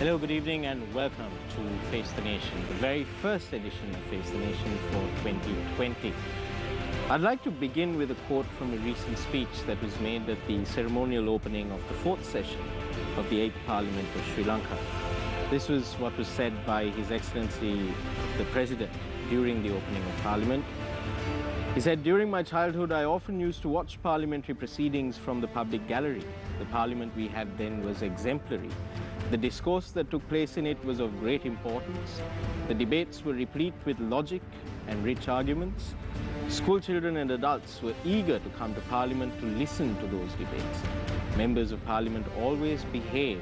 Hello, good evening, and welcome to Face the Nation, the very first edition of Face the Nation for 2020. I'd like to begin with a quote from a recent speech that was made at the ceremonial opening of the fourth session of the 8th Parliament of Sri Lanka. This was what was said by His Excellency the President during the opening of Parliament. He said, "During my childhood, I often used to watch parliamentary proceedings from the public gallery. The parliament we had then was exemplary. The discourse that took place in it was of great importance. The debates were replete with logic and rich arguments. School children and adults were eager to come to Parliament to listen to those debates. Members of Parliament always behaved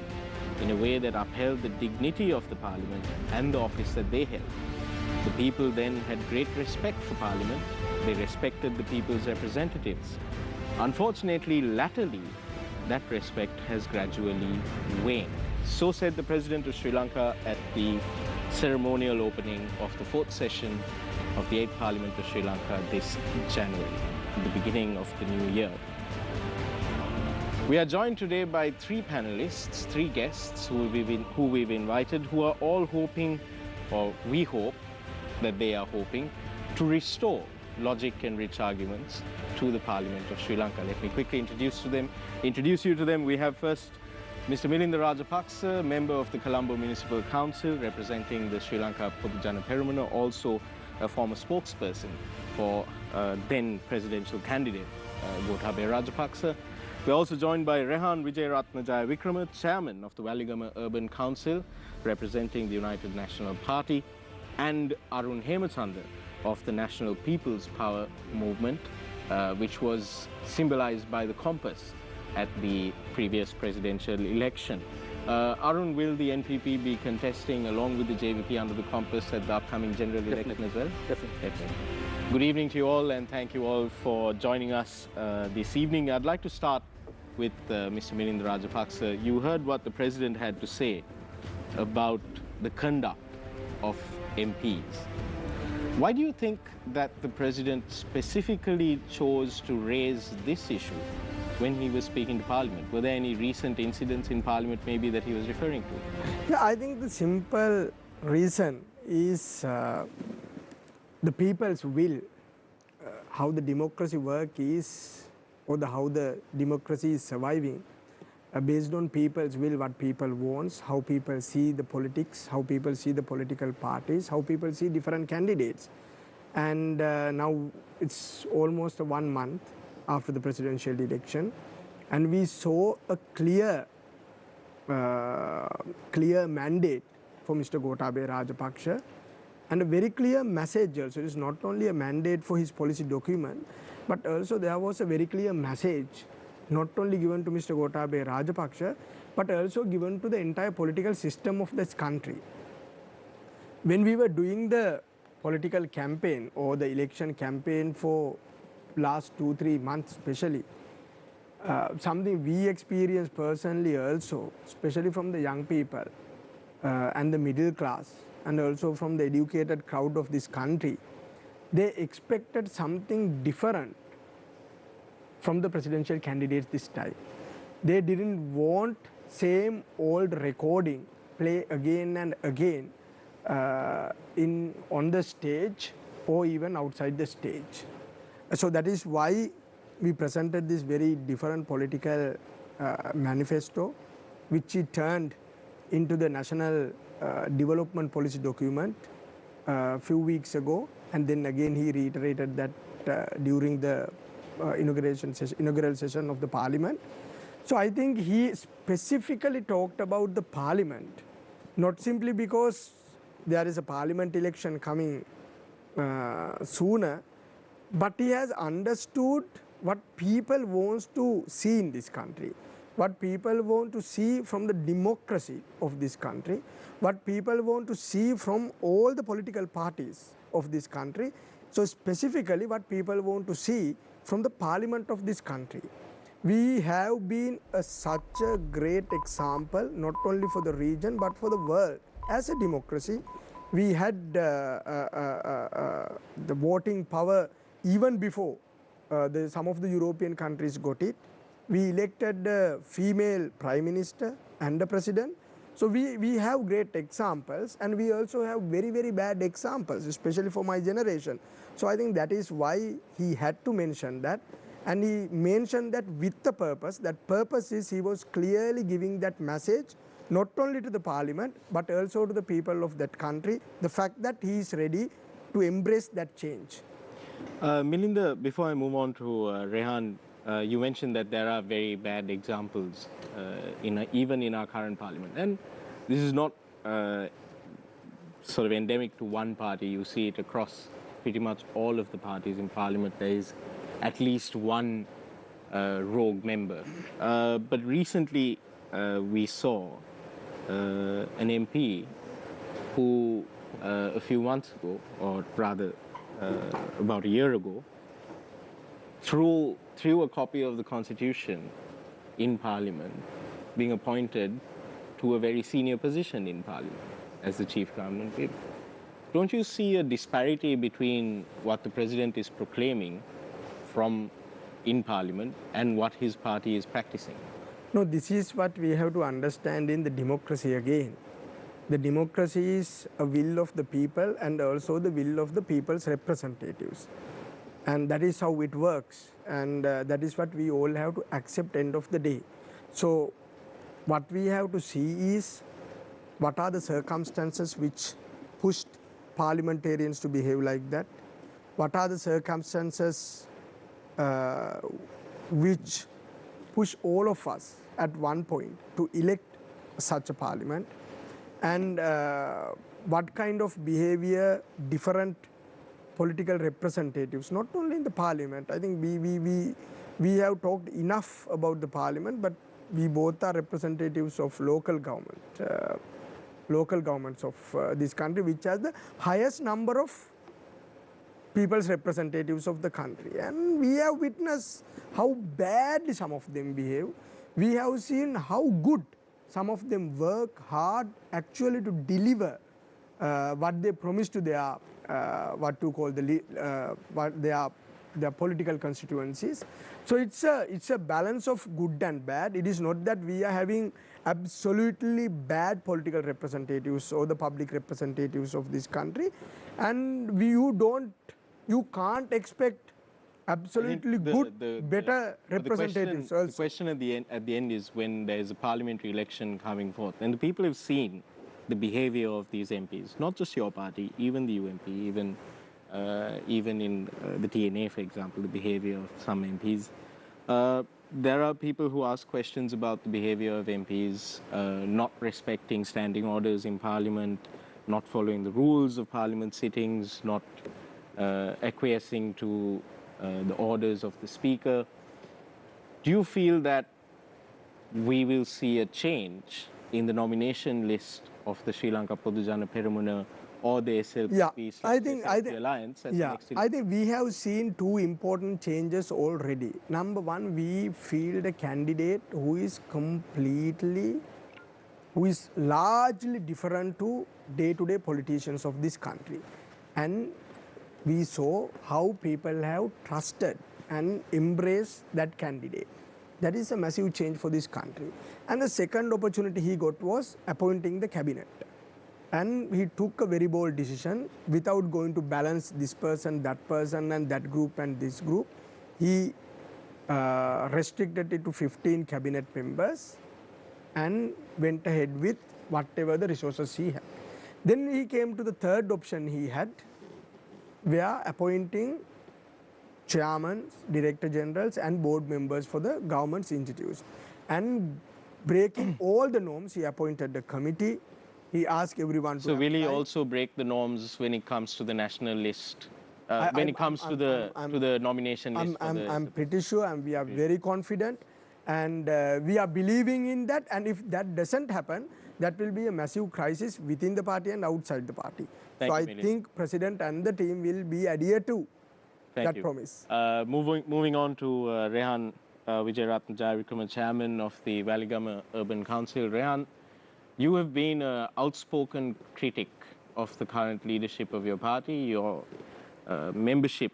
in a way that upheld the dignity of the Parliament and the office that they held. The people then had great respect for Parliament. They respected the people's representatives. Unfortunately, latterly, that respect has gradually waned." So said the President of Sri Lanka at the ceremonial opening of the fourth session of the 8th Parliament of Sri Lanka this January, the beginning of the new year. We are joined today by three panelists, three guests who we've invited, who are all hoping, or we hope that they are hoping, to restore logic and rich arguments to the Parliament of Sri Lanka. Let me quickly introduce you to them. We have first Mr. Milinda Rajapaksa, member of the Colombo Municipal Council, representing the Sri Lanka Podujana Peramuna, also a former spokesperson for then presidential candidate Gotabaya Rajapaksa. We're also joined by Rehan Wijeyaratne Jayavikrama, chairman of the Waligama Urban Council, representing the United National Party, and Arun Hemachandra of the National People's Power Movement, which was symbolized by the compass at the previous presidential election. Arun, will the NPP be contesting along with the JVP under the compass at the upcoming general election as well? Definitely. Good evening to you all, and thank you all for joining us this evening. I'd like to start with Mr. Milinda Rajapaksa. You heard what the President had to say about the conduct of MPs. Why do you think that the President specifically chose to raise this issue when he was speaking to Parliament? Were there any recent incidents in Parliament maybe that he was referring to? Yeah, I think the simple reason is the people's will, how the democracy work is, or how the democracy is surviving, based on people's will, what people want, how people see the politics, how people see the political parties, how people see different candidates. And now it's almost 1 month after the presidential election, and we saw a clear mandate for Mr. Gotabaya Rajapaksa, and a very clear message also. It is not only a mandate for his policy document, but also there was a very clear message not only given to Mr. Gotabaya Rajapaksa, but also given to the entire political system of this country. When we were doing the political campaign or the election campaign for last 2-3 months especially, something we experienced personally also, especially from the young people and the middle class, and also from the educated crowd of this country, they expected something different from the presidential candidates this time. They didn't want same old recording play again and again on the stage or even outside the stage. So that is why we presented this very different political manifesto, which he turned into the national development policy document a few weeks ago, and then again he reiterated that during the inaugural session of the Parliament. So I think he specifically talked about the Parliament, not simply because there is a Parliament election coming sooner, but he has understood what people want to see in this country, what people want to see from the democracy of this country, what people want to see from all the political parties of this country. So specifically what people want to see from the Parliament of this country. We have been such a great example, not only for the region, but for the world. As a democracy, we had the voting power even before some of the European countries got it. We elected a female prime minister and a president. So we have great examples, and we also have very, very bad examples, especially for my generation. So I think that is why he had to mention that, and he mentioned that with the purpose. That purpose is he was clearly giving that message not only to the parliament but also to the people of that country, the fact that he is ready to embrace that change. Melinda, before I move on to Rehan, you mentioned that there are very bad examples even in our current parliament. And this is not sort of endemic to one party. You see it across pretty much all of the parties in parliament. There is at least one rogue member. But recently we saw an MP who a few months ago, or rather about a year ago, threw a copy of the Constitution in Parliament, being appointed to a very senior position in Parliament as the Chief Government Whip. Don't you see a disparity between what the President is proclaiming from in Parliament and what his party is practicing? No, this is what we have to understand in the democracy again. The democracy is a will of the people and also the will of the people's representatives. And that is how it works. And that is what we all have to accept end of the day. So what we have to see is what are the circumstances which pushed parliamentarians to behave like that? What are the circumstances which push all of us at one point to elect such a parliament? And what kind of behavior different political representatives, not only in the parliament, I think we have talked enough about the parliament, but we both are representatives of local governments of this country, which has the highest number of people's representatives of the country. And we have witnessed how badly some of them behave. We have seen how good some of them work hard actually to deliver what they promise to their what their political constituencies. So it's a balance of good and bad. It is not that we are having absolutely bad political representatives or the public representatives of this country, and you can't expect absolutely better representatives. The question at the end is, when there is a parliamentary election coming forth, and the people have seen the behavior of these MPs, not just your party, even the UMP, even in the TNA, for example, the behavior of some MPs. There are people who ask questions about the behavior of MPs, not respecting standing orders in Parliament, not following the rules of Parliament sittings, not acquiescing to the orders of the Speaker. Do you feel that we will see a change in the nomination list of the Sri Lanka Podujana Peramuna or the SLP Alliance? I think we have seen two important changes already. Number one, we field a candidate who is largely different to day-to-day politicians of this country. And we saw how people have trusted and embraced that candidate. That is a massive change for this country. And the second opportunity he got was appointing the cabinet. And he took a very bold decision without going to balance this person, and that group and this group. He restricted it to 15 cabinet members and went ahead with whatever the resources he had. Then he came to the third option he had, where appointing chairmen, director generals and board members for the government's institutes. And breaking all the norms, he appointed a committee. He asked everyone to So will he also break the norms when it comes to the national list? When it comes to the nomination list? I'm pretty sure, and we are very confident, and we are believing in that. And if that doesn't happen, that will be a massive crisis within the party and outside the party. So I think President and the team will be adhere to that promise. Moving on to Rehan Wijeratna Jayawickrama, Chairman of the Waligama Urban Council. Rehan, you have been an outspoken critic of the current leadership of your party. Your membership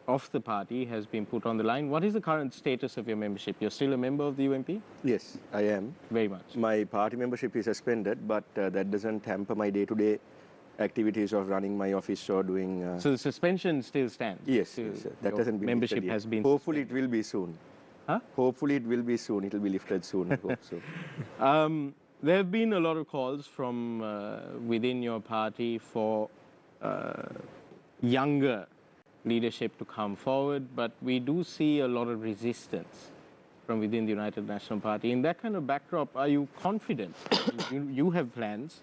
of the party has been put on the line. What is the current status of your membership? You're still a member of the UMP? Yes, I am. Very much. My party membership is suspended, but that doesn't hamper my day-to-day activities of running my office or doing... So the suspension still stands? Yes, that doesn't be membership lifted yet. has been Hopefully suspended. it will be soon. Huh? Hopefully it will be soon. It will be lifted soon, I hope so. There have been a lot of calls from within your party for younger leadership to come forward, but we do see a lot of resistance from within the United National Party. In that kind of backdrop, are you confident? you have plans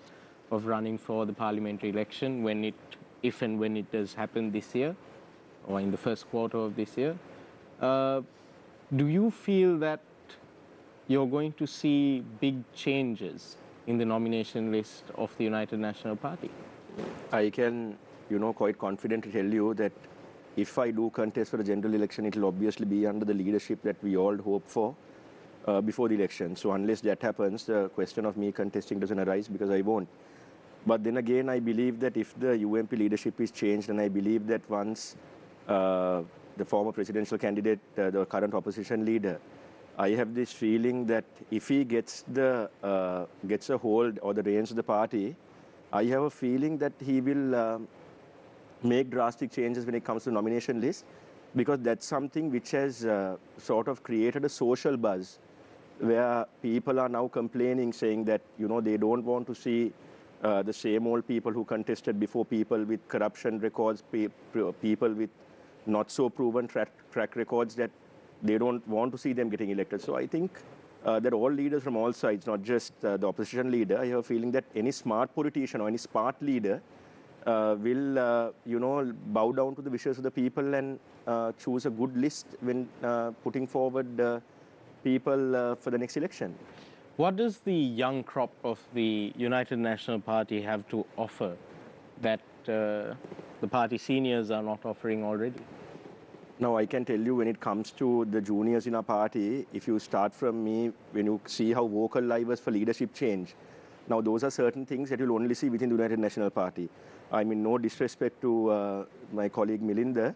of running for the parliamentary election when if and when it does happen this year, or in the first quarter of this year. Do you feel that you're going to see big changes in the nomination list of the United National Party? I can, quite confidently tell you that if I do contest for the general election, it will obviously be under the leadership that we all hope for before the election. So unless that happens, the question of me contesting doesn't arise, because I won't. But then again, I believe that if the UMP leadership is changed, and I believe that once the former presidential candidate, the current opposition leader, I have this feeling that if he gets a hold or the reins of the party, I have a feeling that he will make drastic changes when it comes to the nomination list, because that's something which has sort of created a social buzz where people are now complaining, saying that, they don't want to see the same old people who contested before, people with corruption records, people with not so proven track records, that they don't want to see them getting elected. So I think that all leaders from all sides, not just the opposition leader, I have a feeling that any smart politician or any smart leader will, bow down to the wishes of the people and choose a good list when putting forward people for the next election. What does the young crop of the United National Party have to offer that the party seniors are not offering already? Now, I can tell you, when it comes to the juniors in our party, if you start from me, when you see how vocal I was for leadership change, now those are certain things that you'll only see within the United National Party. I mean, no disrespect to my colleague Milinda,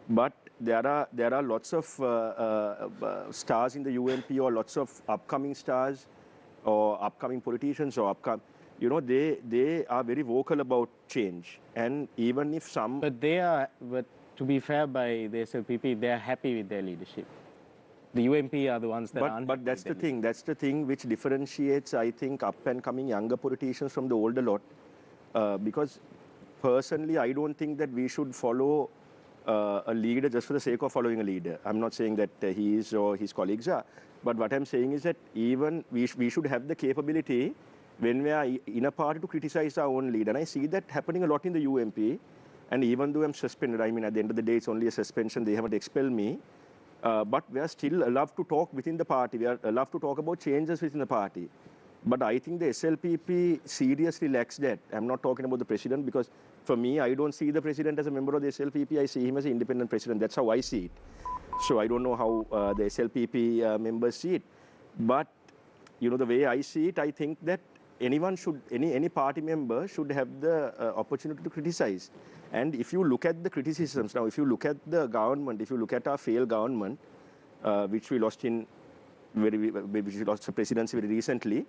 but there are lots of stars in the UMP, or lots of upcoming stars or upcoming politicians, or they are very vocal about change. And even if some... But to be fair, by the SLPP, they are happy with their leadership. The UMP are the ones that aren't. But that's the thing. That's the thing which differentiates, I think, up-and-coming younger politicians from the older lot. Because personally, I don't think that we should follow a leader just for the sake of following a leader. I'm not saying that he is or his colleagues are. But what I'm saying is that even we should have the capability, when we are in a party, to criticize our own leader. And I see that happening a lot in the UMP. And even though I'm suspended, I mean, at the end of the day, it's only a suspension. They haven't expelled me. But we are still allowed to talk within the party. We are allowed to talk about changes within the party. But I think the SLPP seriously lacks that. I'm not talking about the president, because for me, I don't see the president as a member of the SLPP. I see him as an independent president. That's how I see it. So I don't know how the SLPP members see it. But, the way I see it, I think that any party member should have the opportunity to criticize. And if you look at the criticisms, now if you look at the government, if you look at our failed government, which we lost the presidency very recently,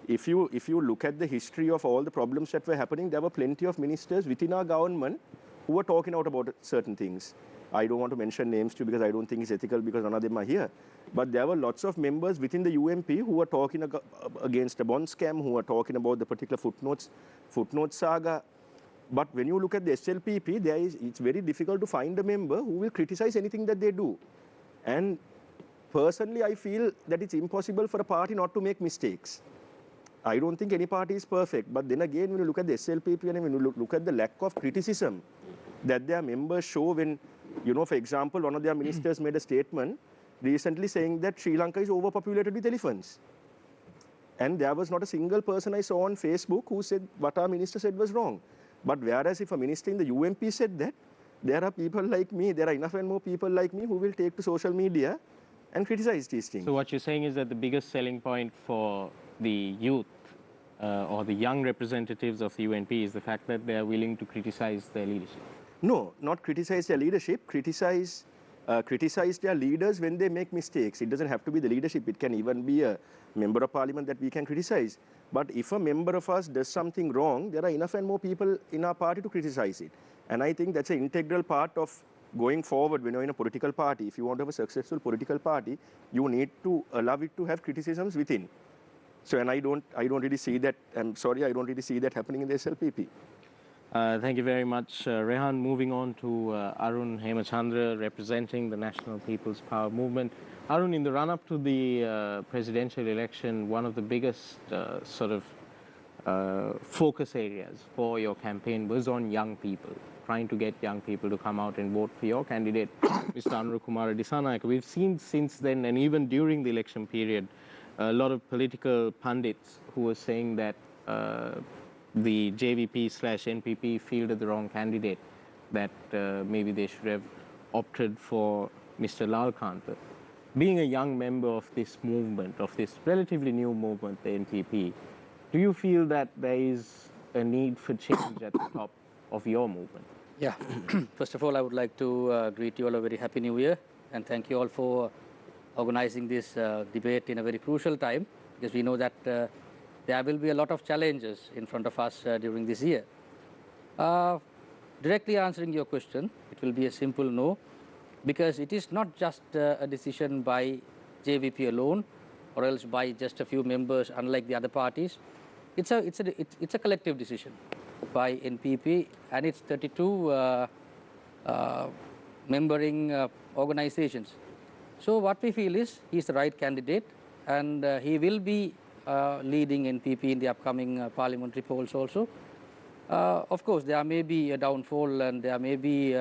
if you look at the history of all the problems that were happening, there were plenty of ministers within our government who were talking out about certain things. I don't want to mention names too, because I don't think it's ethical, because none of them are here. But there were lots of members within the UMP who were talking against a bond scam, who were talking about the particular footnote saga. But when you look at the SLPP, it's very difficult to find a member who will criticize anything that they do. And personally, I feel that it's impossible for a party not to make mistakes. I don't think any party is perfect. But then again, when you look at the SLPP and when you look at the lack of criticism that their members show when, for example, one of their ministers made a statement recently saying that Sri Lanka is overpopulated with elephants. And there was not a single person I saw on Facebook who said what our minister said was wrong. But whereas if a minister in the UMP said that, there are people like me, there are enough and more people like me who will take to social media and criticize these things. So what you're saying is that the biggest selling point for the youth or the young representatives of the UNP is the fact that they are willing to criticize their leadership. No, not criticize their leadership, criticize their leaders when they make mistakes. It doesn't have to be the leadership, it can even be a member of parliament that we can criticize. But if a member of us does something wrong, there are enough and more people in our party to criticize it. And I think that's an integral part of going forward when you're in a political party. If you want to have a successful political party, you need to allow it to have criticisms within. So, and I don't really see that, I'm sorry, I don't really see that happening in the SLPP. Thank you very much, Rehan. Moving on to Arun Hemachandra, representing the National People's Power Movement. Arun, in the run-up to the presidential election, one of the biggest focus areas for your campaign was on young people, trying to get young people to come out and vote for your candidate, Mr. Anurukumara Dissanayake. We've seen since then, and even during the election period, a lot of political pundits who were saying that the JVP/NPP fielded the wrong candidate, that maybe they should have opted for Mr. Lalkanta. Being a young member of this movement, of this relatively new movement, the NPP, do you feel that there is a need for change at the top of your movement? Yeah, first of all, I would like to greet you all a very happy new year, and thank you all for organizing this debate in a very crucial time, because we know that there will be a lot of challenges in front of us during this year. Directly answering your question, it will be a simple no, because it is not just a decision by JVP alone, or else by just a few members, unlike the other parties. It's a collective decision by NPP and its 32 membering organizations. So what we feel is he's the right candidate, and he will be leading NPP in the upcoming parliamentary polls also. Of course, there may be a downfall, and there may be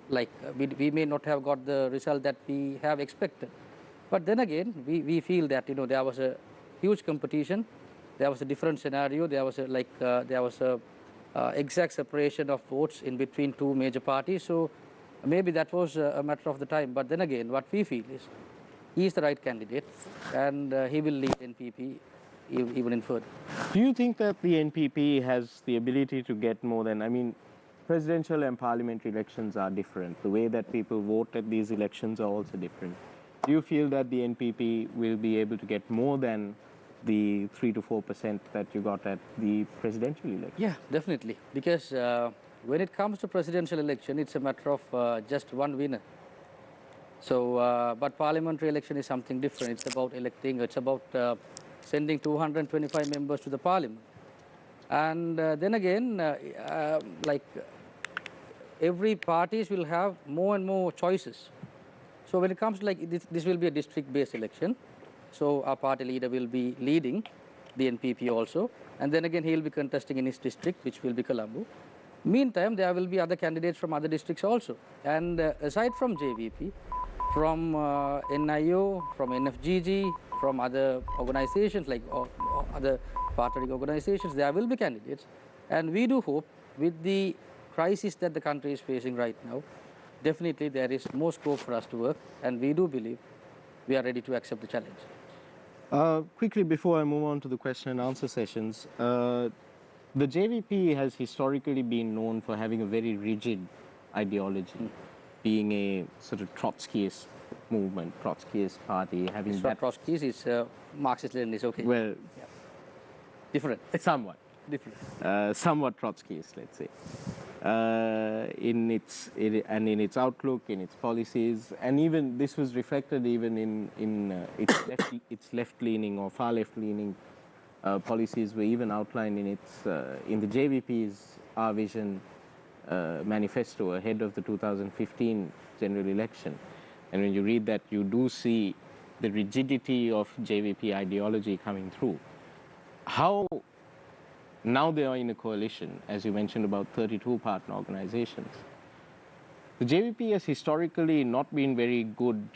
we may not have got the result that we have expected. But then again, we feel that there was a huge competition, there was a different scenario, there was a exact separation of votes in between two major parties. So maybe that was a matter of the time. But then again, what we feel is he is the right candidate, and he will lead NPP even in further. Do you think that the NPP has the ability to get more than, presidential and parliamentary elections are different. The way that people vote at these elections are also different. Do you feel that the NPP will be able to get more than the 3 to 4% that you got at the presidential election? Yeah, definitely. Because when it comes to presidential election, it's a matter of just one winner. So, but parliamentary election is something different. It's about electing, it's about sending 225 members to the parliament. And then again, every parties will have more and more choices. So when it comes to this will be a district-based election. So our party leader will be leading the NPP also. And then again, he will be contesting in his district, which will be Colombo. Meantime, there will be other candidates from other districts also. And aside from JVP, from NIO, from NFGG, from other organizations like other party organizations, there will be candidates. And we do hope, with the crisis that the country is facing right now, definitely there is more scope for us to work, and we do believe we are ready to accept the challenge. Quickly, before I move on to the question and answer sessions, the JVP has historically been known for having a very rigid ideology, being a sort of Trotskyist movement, Trotskyist party, having it's not Trotskyist, it's Marxist-Leninist, okay. Well, yeah. Different. Somewhat. Different. Somewhat Trotskyist, let's say. In its outlook, in its policies, and even this was reflected even in its left-leaning or far left-leaning policies were even outlined in the JVP's Our Vision manifesto ahead of the 2015 general election. And when you read that, you do see the rigidity of JVP ideology coming through. How now they are in a coalition, as you mentioned, about 32 partner organizations. The JVP has historically not been very good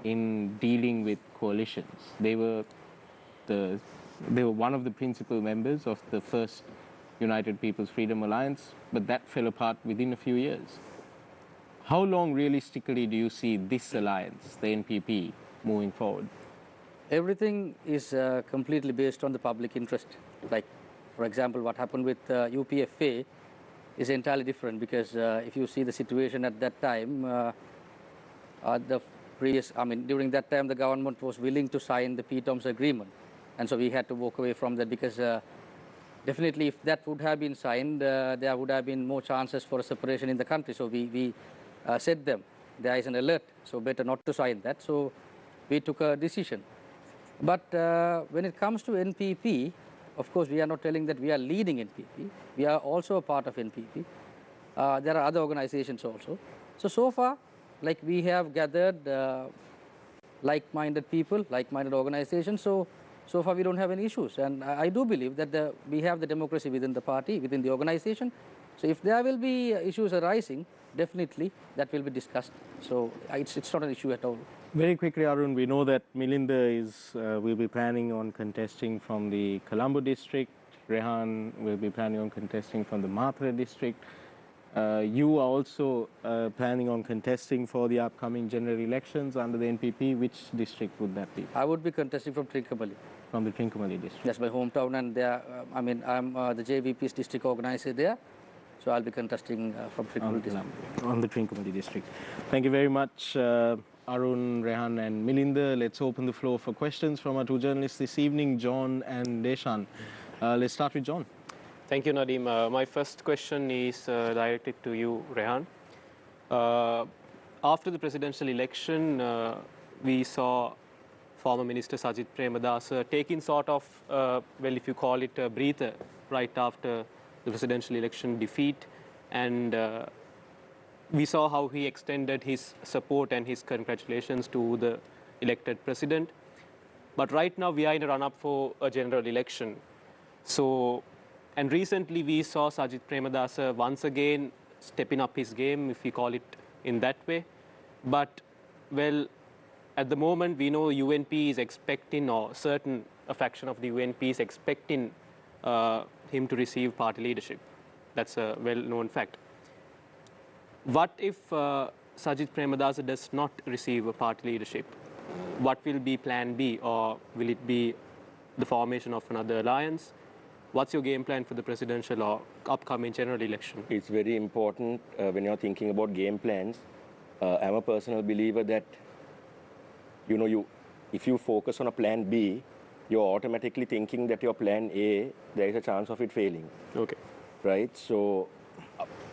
in dealing with coalitions. They were one of the principal members of the first United People's Freedom Alliance, but that fell apart within a few years. How long realistically do you see this alliance, the NPP, moving forward? Everything is completely based on the public interest. Like, for example, what happened with UPFA, is entirely different, because if you see the situation at that time, the previous, during that time the government was willing to sign the P-Toms agreement, and so we had to walk away from that, because definitely if that would have been signed, there would have been more chances for a separation in the country. So we said them, there is an alert, so better not to sign that. So we took a decision. But when it comes to NPP, of course, we are not telling that we are leading NPP. We are also a part of NPP. There are other organizations also. So far, like, we have gathered like-minded people, like-minded organizations. So far we don't have any issues. And I do believe that we have the democracy within the party, within the organization. So if there will be issues arising, definitely that will be discussed. So it's not an issue at all. Very quickly, Arun, we know that Milinda will be planning on contesting from the Colombo district. Rehan will be planning on contesting from the Matra district. You are also planning on contesting for the upcoming general elections under the NPP. Which district would that be? I would be contesting from Trincomalee. From the Trincomalee district. That's my hometown, and there, I'm the JVP's district organizer there. So I'll be contesting from Trincomalee district. On the Trincomalee district. Thank you very much, Arun, Rehan and Milinda. Let's open the floor for questions from our two journalists this evening, John and Deshan. Let's start with John. Thank you, Nadeem. My first question is directed to you, Rehan. After the presidential election, we saw former Minister Sajith Premadasa taking sort of, well, if you call it a breather, right after the presidential election defeat. And we saw how he extended his support and his congratulations to the elected president. But right now we are in a run-up for a general election. So, and recently we saw Sajith Premadasa once again stepping up his game, if we call it in that way. But, well, at the moment we know UNP is expecting, or a faction of the UNP is expecting him to receive party leadership. That's a well-known fact. What if Sajith Premadasa does not receive a party leadership? What will be plan B, or will it be the formation of another alliance? What's your game plan for the presidential or upcoming general election? It's very important when you're thinking about game plans. I'm a personal believer that, if you focus on a plan B, you're automatically thinking that your plan A, there is a chance of it failing. Okay. Right? So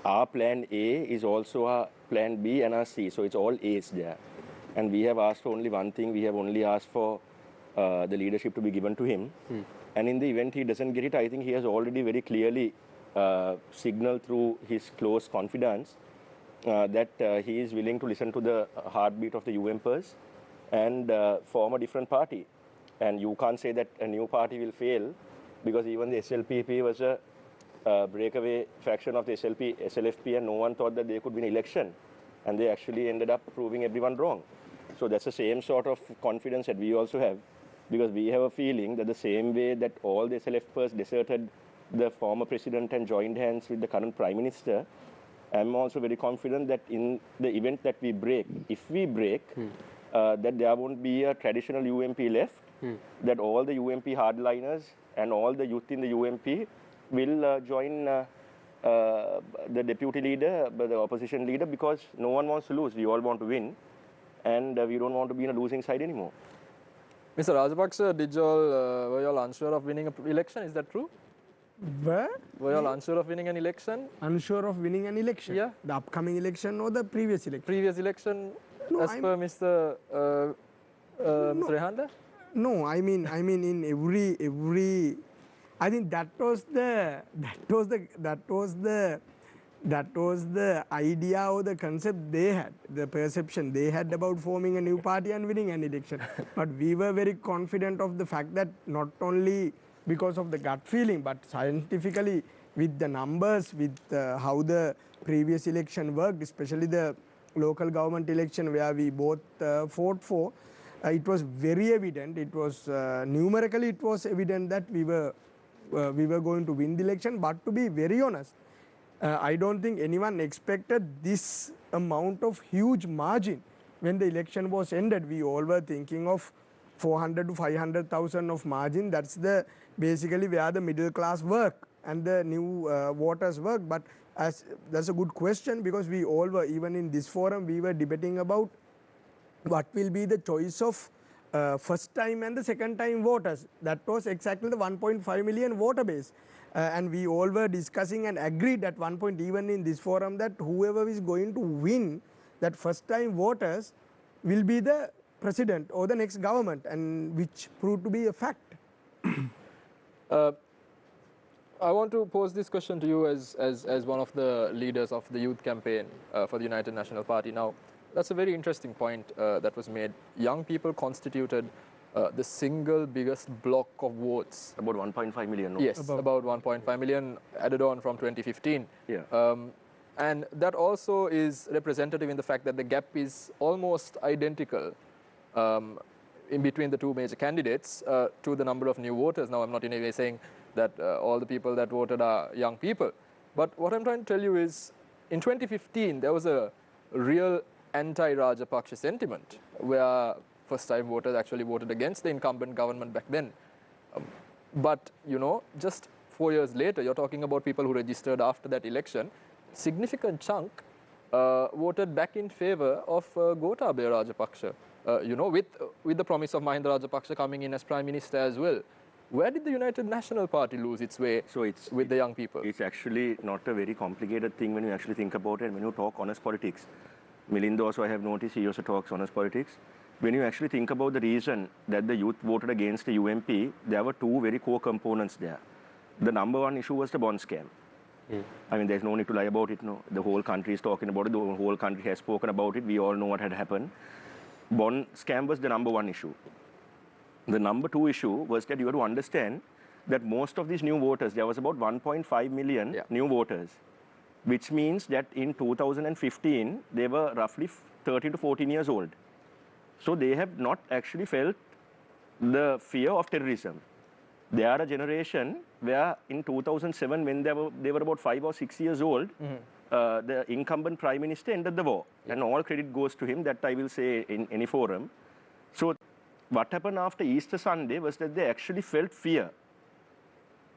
our plan A is also our plan B and our C. So it's all A's there. And we have asked for only one thing. We have only asked for the leadership to be given to him. And in the event he doesn't get it, I think he has already very clearly signaled through his close confidants that he is willing to listen to the heartbeat of the UMPers and form a different party. And you can't say that a new party will fail, because even the SLPP was a breakaway faction of the SLFP, and no one thought that they could win election. And they actually ended up proving everyone wrong. So that's the same sort of confidence that we also have, because we have a feeling that the same way that all the SLFPers deserted the former president and joined hands with the current prime minister, I'm also very confident that in the event that we break, if we break, that there won't be a traditional UMP left, that all the UMP hardliners and all the youth in the UMP will join the deputy leader, the opposition leader, because no one wants to lose. We all want to win, and we don't want to be in a losing side anymore. Mr. Rajapaksa, were you all unsure of winning an election? Is that true? Were you all unsure of winning an election? Unsure of winning an election? Yeah. The upcoming election or the previous election? Previous election, no, as per Mr. Rehanda? No, I mean in every. I think that was the idea or the concept they had, the perception they had about forming a new party and winning an election. But we were very confident of the fact that not only because of the gut feeling, but scientifically with the numbers, with how the previous election worked, especially the local government election where we both fought for, it was very evident. It was numerically it was evident that we were going to win the election. But to be very honest, I don't think anyone expected this amount of huge margin when the election was ended. We all were thinking of 400 to 500,000 of margin. That's basically where the middle class work and the new voters work. But That's a good question, because we all were, even in this forum, we were debating about what will be the choice of first time and the second time voters. That was exactly the 1.5 million voter base. And we all were discussing and agreed at one point, even in this forum, that whoever is going to win that first time voters will be the president or the next government, and which proved to be a fact. I want to pose this question to you as one of the leaders of the youth campaign for the United National Party. Now, that's a very interesting point that was made. Young people constituted the single biggest block of votes. About 1.5 million. No? Yes, about 1.5 million added on from 2015. Yeah. And that also is representative in the fact that the gap is almost identical in between the two major candidates to the number of new voters. Now, I'm not in any way saying that all the people that voted are young people. But what I'm trying to tell you is, in 2015, there was a real anti-Rajapaksa sentiment where first-time voters actually voted against the incumbent government back then. But, you know, just 4 years later, you're talking about people who registered after that election, significant chunk voted back in favor of Gotabaya Rajapaksa, you know, with the promise of Mahinda Rajapaksa coming in as Prime Minister as well. Where did the United National Party lose its way with the young people? It's actually not a very complicated thing when you actually think about it, and when you talk honest politics. Milind also, I have noticed, he also talks honest politics. When you actually think about the reason that the youth voted against the UMP, there were two very core components there. The number one issue was the bond scam. I mean, there's no need to lie about it. No, the whole country is talking about it. The whole country has spoken about it. We all know what had happened. Bond scam was the number one issue. The number two issue was that you have to understand that most of these new voters, there was about 1.5 million new voters, which means that in 2015, they were roughly 13 to 14 years old. So they have not actually felt the fear of terrorism. They are a generation where in 2007, when they were about 5 or 6 years old, the incumbent Prime Minister ended the war. And all credit goes to him, that I will say in any forum. So what happened after Easter Sunday was that they actually felt fear,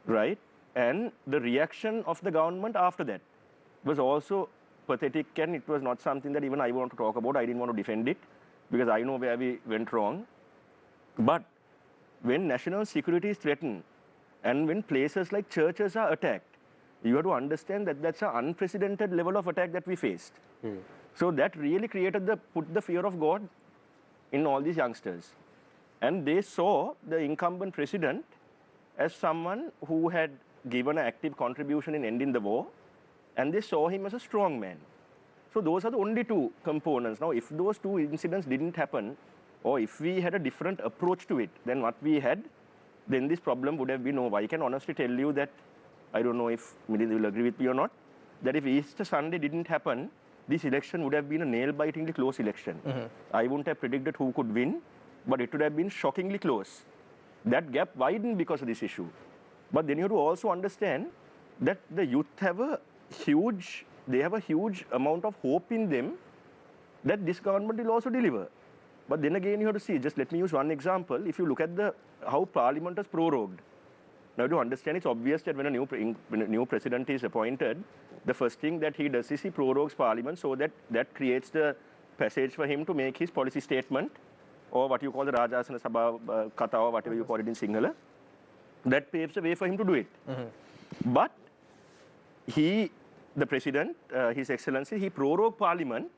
right? And the reaction of the government after that was also pathetic, and it was not something that even I want to talk about. I didn't want to defend it, because I know where we went wrong. But when national security is threatened, and when places like churches are attacked, you have to understand that that's an unprecedented level of attack that we faced. So that really put the fear of God in all these youngsters. And they saw the incumbent president as someone who had given an active contribution in ending the war, and they saw him as a strong man. So those are the only two components. Now, if those two incidents didn't happen, or if we had a different approach to it than what we had, then this problem would have been over. I can honestly tell you that, I don't know if Milind will agree with me or not, that if Easter Sunday didn't happen, this election would have been a nail-bitingly close election. I wouldn't have predicted who could win, but it would have been shockingly close. That gap widened because of this issue. But then you have to also understand that the youth have a huge amount of hope in them that this government will also deliver. But then again, you have to see, just let me use one example. If you look at how Parliament is prorogued, now to understand, it's obvious that when a new president is appointed, the first thing that he does is he prorogues Parliament, so that creates the passage for him to make his policy statement, or what you call the Rajasana Sabha Katha, or whatever you call it in Sinhala. That paves the way for him to do it. But the president, His Excellency, he prorogued Parliament,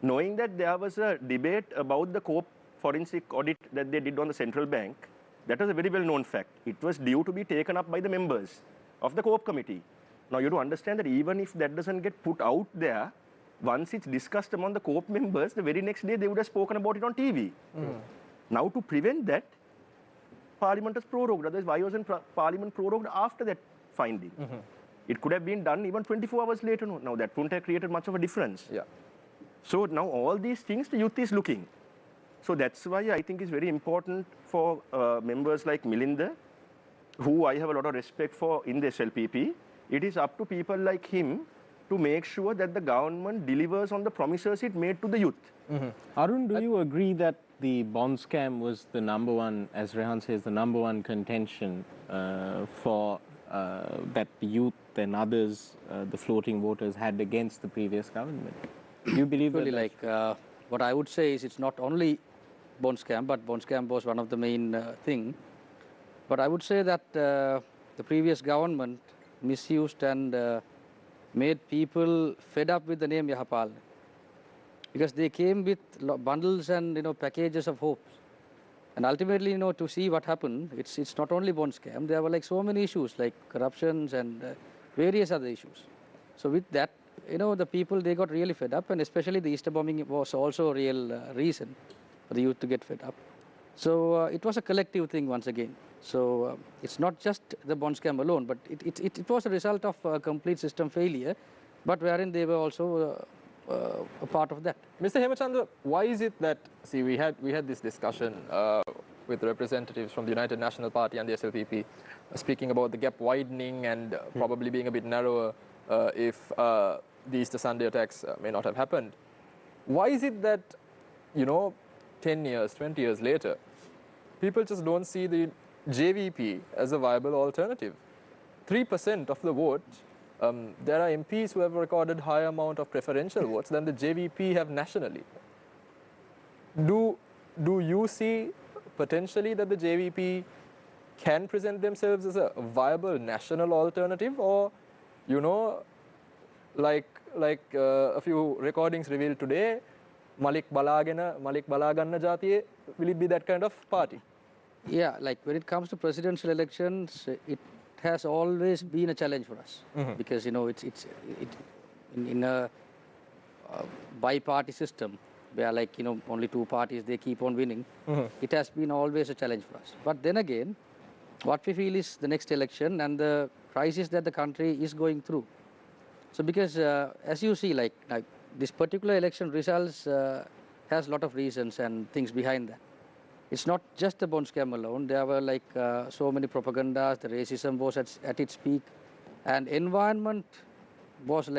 knowing that there was a debate about the COPE forensic audit that they did on the central bank. That was a very well-known fact. It was due to be taken up by the members of the COPE committee. Now, you have to understand that even if that doesn't get put out there, once it's discussed among the COPE members, the very next day they would have spoken about it on TV. Now, to prevent that, Parliament is prorogued. Otherwise, why wasn't Parliament prorogued after that finding? It could have been done even 24 hours later. Now, that wouldn't have created much of a difference. So now all these things the youth is looking. So that's why I think it's very important for members like Milind, who I have a lot of respect for in the SLPP. It is up to people like him to make sure that the government delivers on the promises it made to the youth. Arun, do you agree that the bond scam was the number one, as Rehan says, the number one contention for that the youth than others, the floating voters, had against the previous government. Do you believe Actually, that? what I would say is it's not only bond scam, but bond scam was one of the main thing. But I would say that the previous government misused and made people fed up with the name Yahapal, because they came with bundles and packages of hopes. And ultimately, to see what happened, it's not only bond scam. There were like so many issues like corruptions and various other issues. So with that, the people, they got really fed up, and especially the Easter bombing was also a real reason for the youth to get fed up. So it was a collective thing once again. So it's not just the bond scam alone, but it was a result of a complete system failure, but wherein they were also a part of that. Mr. Hemachandra, why is it that, see, we had this discussion with representatives from the United National Party and the SLPP speaking about the gap widening and probably being a bit narrower if the Easter Sunday attacks may not have happened. Why is it that, 10 years, 20 years later, people just don't see the JVP as a viable alternative? 3% of the vote. There are MPs who have recorded higher amount of preferential votes than the JVP have nationally. Do you see potentially that the JVP can present themselves as a viable national alternative, or like a few recordings revealed today, Malik Balaganna Jatiye, will it be that kind of party? Yeah, like when it comes to presidential elections, it has always been a challenge for us, because it's in a bi-party system where only two parties, they keep on winning. It has been always a challenge for us. But then again, what we feel is the next election and the crisis that the country is going through. So because as you see, like this particular election results has a lot of reasons and things behind that. It's not just the bond scam alone. There were so many propagandas. The racism was at its peak, and environment was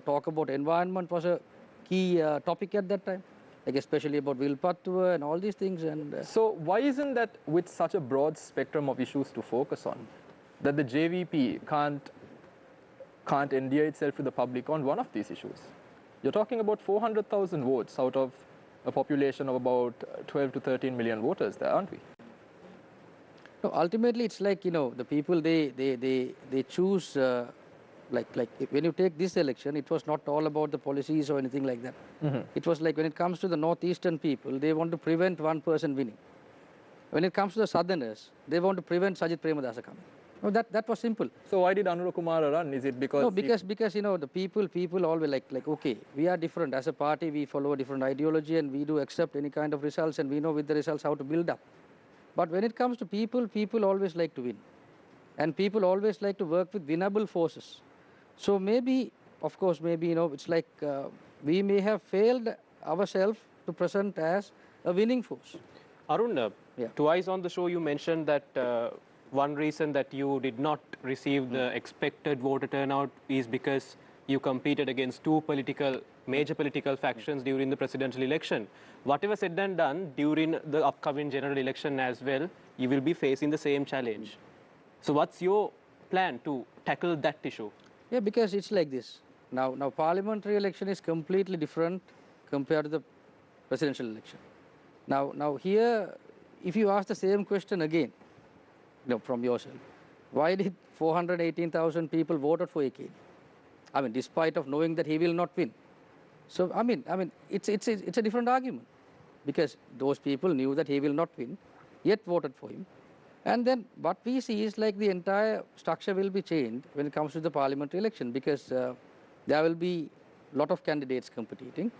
talk about environment was a key topic at that time, especially about Vilpattua and all these things. And so why isn't that, with such a broad spectrum of issues to focus on, that the JVP can't endear itself to the public on one of these issues? You're talking about 400,000 votes out of a population of about 12 to 13 million voters there, aren't we? No, ultimately, it's the people, they choose, when you take this election, it was not all about the policies or anything like that. It was when it comes to the northeastern people, they want to prevent one person winning. When it comes to the southerners, they want to prevent Sajith Premadasa coming. No, that was simple. So why did Anura Kumara run? Is it because... No, because the people always okay, we are different. As a party, we follow a different ideology and we do accept any kind of results, and we know with the results how to build up. But when it comes to people always like to win. And people always like to work with winnable forces. So maybe, of course, it's we may have failed ourselves to present as a winning force. Arun, twice on the show you mentioned that one reason that you did not receive the expected voter turnout is because you competed against two major political factions during the presidential election. Whatever said and done, during the upcoming general election as well, you will be facing the same challenge. So what's your plan to tackle that issue? Yeah, because it's like this. Now parliamentary election is completely different compared to the presidential election. Now here, if you ask the same question again, from yourself, why did 418,000 people voted for AK? I mean, despite of knowing that he will not win. So I mean, it's a different argument, because those people knew that he will not win, yet voted for him. And then what we see is the entire structure will be changed when it comes to the parliamentary election, because there will be a lot of candidates competing,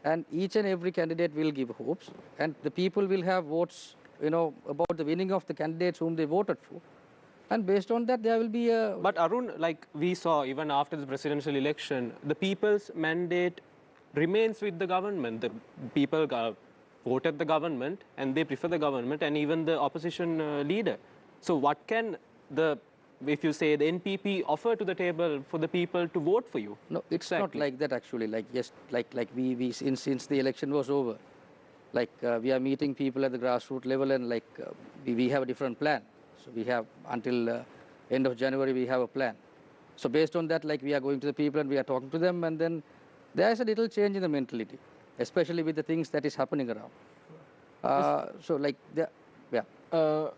and each and every candidate will give hopes, and the people will have votes, about the winning of the candidates whom they voted for. And based on that, there will be a... But Arun, we saw even after the presidential election, the people's mandate remains with the government. The people voted the government and they prefer the government, and even the opposition leader. So what can if you say the NPP offer to the table for the people to vote for you? No, it's not like that actually. We since the election was over, we are meeting people at the grassroots level, and we have a different plan. So we have until end of January we have a plan. So based on that, like we are going to the people and we are talking to them, and then there is a little change in the mentality, especially with the things that is happening around. So like, yeah. Mr.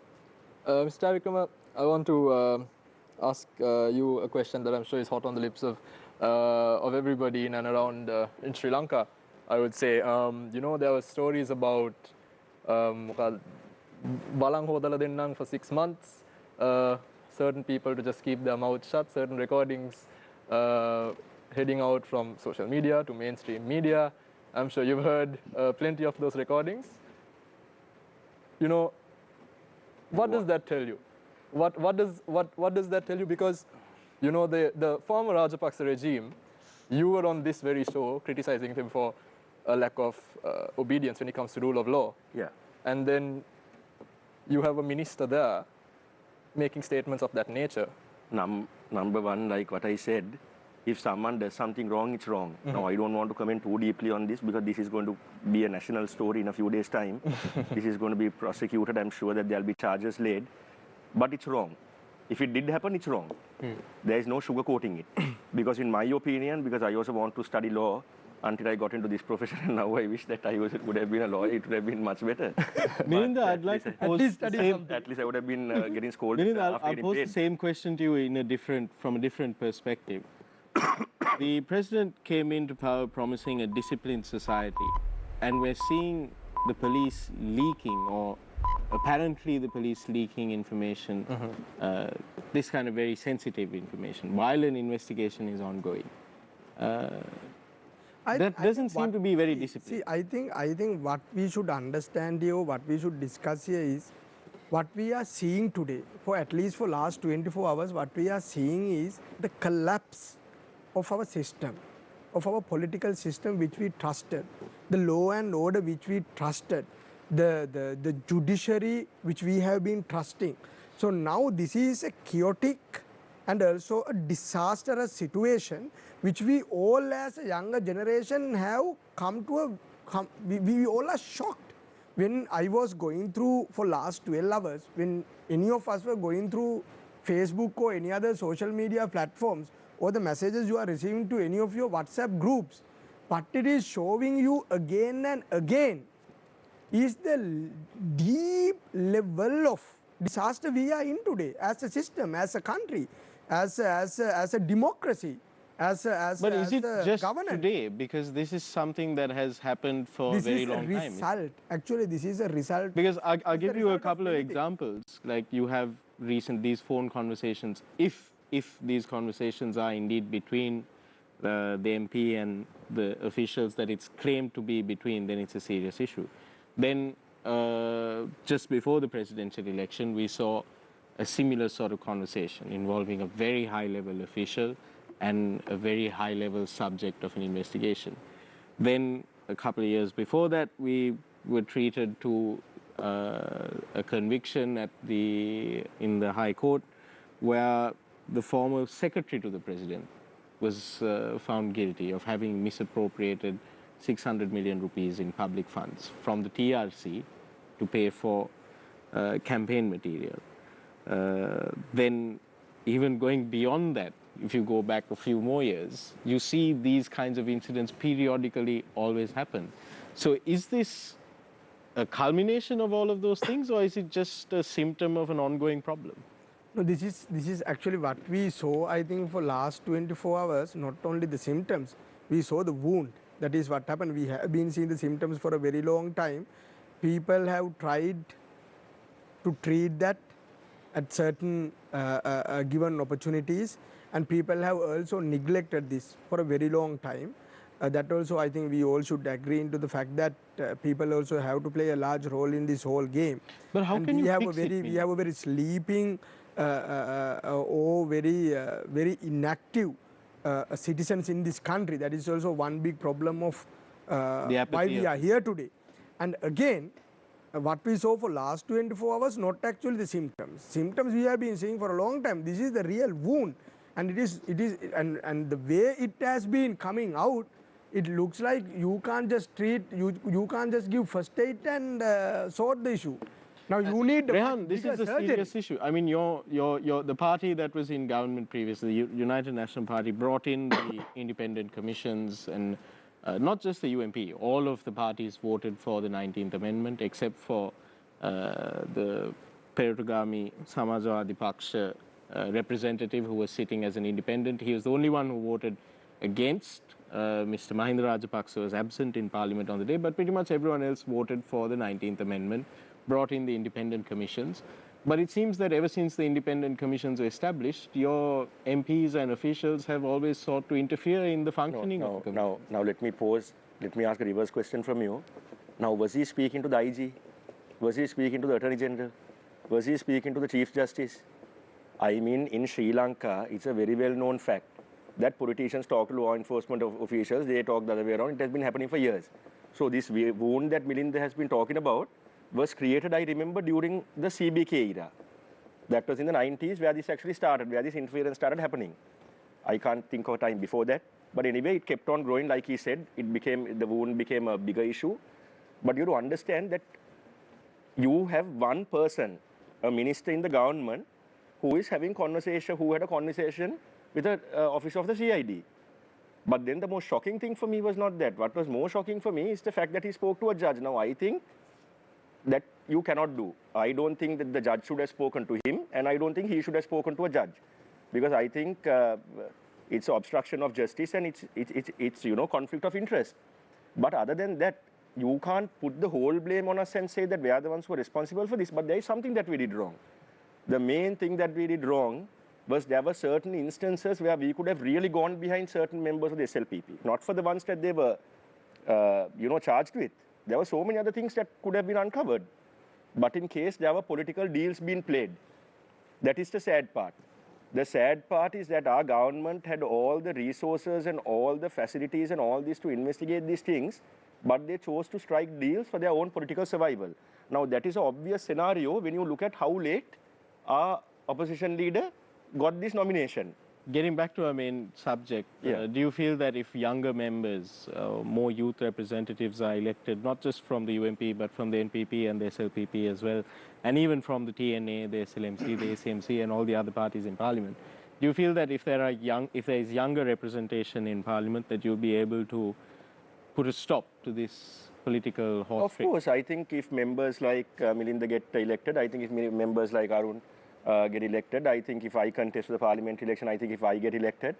Vikrama, I want to ask you a question that I'm sure is hot on the lips of everybody in and around in Sri Lanka. I would say, you know, there were stories about balang hodala dennang for 6 months, certain people to just keep their mouth shut, certain recordings heading out from social media to mainstream media. I'm sure you've heard plenty of those recordings. You know, what does that tell you? What does that tell you? Because, you know, the former Rajapaksa regime, you were on this very show criticizing them for a lack of obedience when it comes to rule of law. Yeah. And then you have a minister there making statements of that nature. Number one, like what I said, if someone does something wrong, it's wrong. Now, I don't want to comment too deeply on this because this is going to be a national story in a few days' time. This is going to be prosecuted. I'm sure that there'll be charges laid. But it's wrong. If it did happen, it's wrong. There is no sugarcoating it. Because in my opinion, because I also want to study law until I got into this profession, and now I wish that I would have been a lawyer. It would have been much better. Melinda, I'd like to pose the same. At least I would have been getting scolded. Melinda, after I'll getting pose the paid. same question to you from a different perspective. The president came into power promising a disciplined society, and we're seeing the police leaking, or apparently the police leaking information, this kind of very sensitive information, while an investigation is ongoing. That doesn't seem to be very disciplined. See, I think what we should understand here, what we should discuss here is what we are seeing today, for at least for last 24 hours, what we are seeing is the collapse of our system, of our political system which we trusted, the law and order which we trusted, the judiciary which we have been trusting. So now this is a chaotic and also a disastrous situation which we all as a younger generation have come to we all are shocked. When I was going through for last 12 hours, when any of us were going through Facebook or any other social media platforms, or the messages you are receiving to any of your WhatsApp groups, what it is showing you again and again is the deep level of disaster we are in today as a system, as a country, as a democracy, as But is it a just governance. today? Because this is something that has happened for a very long This is a time. result. Actually, this is a result. Because I'll give you a result of couple of many things. examples. Like you have these phone conversations. If these conversations are indeed between the MP and the officials that it's claimed to be between, then it's a serious issue. Then just before the presidential election, we saw a similar sort of conversation involving a very high-level official and a very high-level subject of an investigation. Then a couple of years before that, we were treated to a conviction in the High Court where the former secretary to the president was found guilty of having misappropriated 600 million rupees in public funds from the TRC to pay for campaign material. Then even going beyond that, if you go back a few more years, you see these kinds of incidents periodically always happen. So is this a culmination of all of those things, or is it just a symptom of an ongoing problem? No, this is actually what we saw, I think, for last 24 hours, not only the symptoms, we saw the wound. That is what happened. We have been seeing the symptoms for a very long time. People have tried to treat that at certain given opportunities, and people have also neglected this for a very long time. That also, I think we all should agree into the fact that people also have to play a large role in this whole game. But how And can we you have fix a very, it? we have a very sleeping or very inactive citizens in this country. That is also one big problem of why we are here today. And again, what we saw for last 24 hours, not actually the symptoms. Symptoms we have been seeing for a long time. This is the real wound, and and the way it has been coming out, it looks like you can't just treat, you can't just give first aid and sort the issue. Now you need a Rehan, much this bigger is a surgery. serious issue. I mean, the party that was in government previously, the United National Party, brought in the independent commissions, and not just the UMP. All of the parties voted for the 19th Amendment, except for the Perutugami Samajwadi Paksha representative who was sitting as an independent. He was the only one who voted against. Mr. Mahinda Rajapaksa was absent in Parliament on the day, but pretty much everyone else voted for the 19th Amendment, brought in the independent commissions. But it seems that ever since the independent commissions were established, your MPs and officials have always sought to interfere in the functioning of the commission. Now let me pause. Let me ask a reverse question from you. Now, was he speaking to the IG? Was he speaking to the Attorney General? Was he speaking to the Chief Justice? I mean, in Sri Lanka, it's a very well-known fact that politicians talk to law enforcement officials, they talk the other way around. It has been happening for years. So this wound that Milinda has been talking about was created, I remember, during the CBK era. That was in the 90s where this actually started, where this interference started happening. I can't think of a time before that. But anyway, it kept on growing, like he said. The wound became a bigger issue. But you have to understand that you have one person, a minister in the government, who is having conversation, who had a conversation with the officer of the CID. But then the most shocking thing for me was not that. What was more shocking for me is the fact that he spoke to a judge. Now, I think that you cannot do. I don't think that the judge should have spoken to him, and I don't think he should have spoken to a judge, because I think it's obstruction of justice and it's conflict of interest. But other than that, you can't put the whole blame on us and say that we are the ones who are responsible for this. But there is something that we did wrong. The main thing that we did wrong was there were certain instances where we could have really gone behind certain members of the SLPP, not for the ones that they were, charged with. There were so many other things that could have been uncovered. But in case there were political deals being played, that is the sad part. The sad part is that our government had all the resources and all the facilities and all this to investigate these things, but they chose to strike deals for their own political survival. Now, that is an obvious scenario when you look at how late our opposition leader got this nomination. Getting back to our main subject, do you feel that if younger members, more youth representatives are elected, not just from the UMP, but from the NPP and the SLPP as well, and even from the TNA, the SLMC, the ACMC, and all the other parties in Parliament, do you feel that if there is younger representation in Parliament, that you'll be able to put a stop to this political horse race? Of course, I think if members like Milinda get elected, I think if members like Arun get elected, I think if I contest the parliament election, I think if I get elected,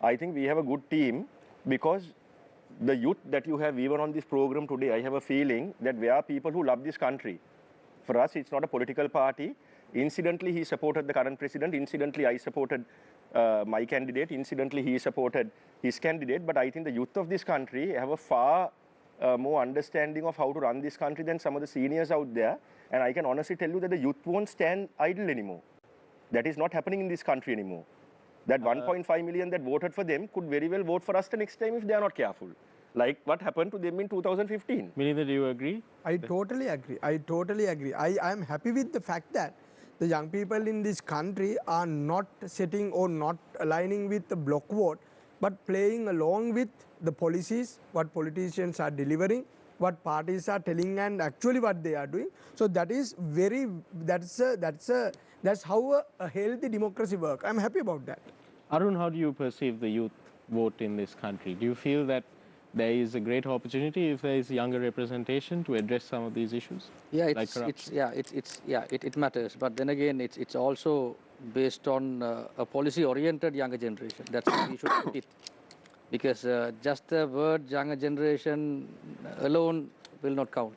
I think we have a good team, because the youth that you have even on this program today, I have a feeling that we are people who love this country. For us, it's not a political party. Incidentally, he supported the current president. Incidentally, I supported my candidate. Incidentally, he supported his candidate. But I think the youth of this country have a far more understanding of how to run this country than some of the seniors out there. And I can honestly tell you that the youth won't stand idle anymore. That is not happening in this country anymore. That 1.5 million that voted for them could very well vote for us the next time if they are not careful, like what happened to them in 2015. Milinda, do you agree? I totally agree. I am happy with the fact that the young people in this country are not sitting or not aligning with the bloc vote, but playing along with the policies, what politicians are delivering, what parties are telling, and actually what they are doing. So that is that's how a healthy democracy works. I'm happy about that. Arun, how do you perceive the youth vote in this country? Do you feel that there is a great opportunity if there is younger representation to address some of these issues? Yeah, like it matters. But then again, it's also based on a policy-oriented younger generation. That's how we should put it. Because just the word younger generation alone will not count.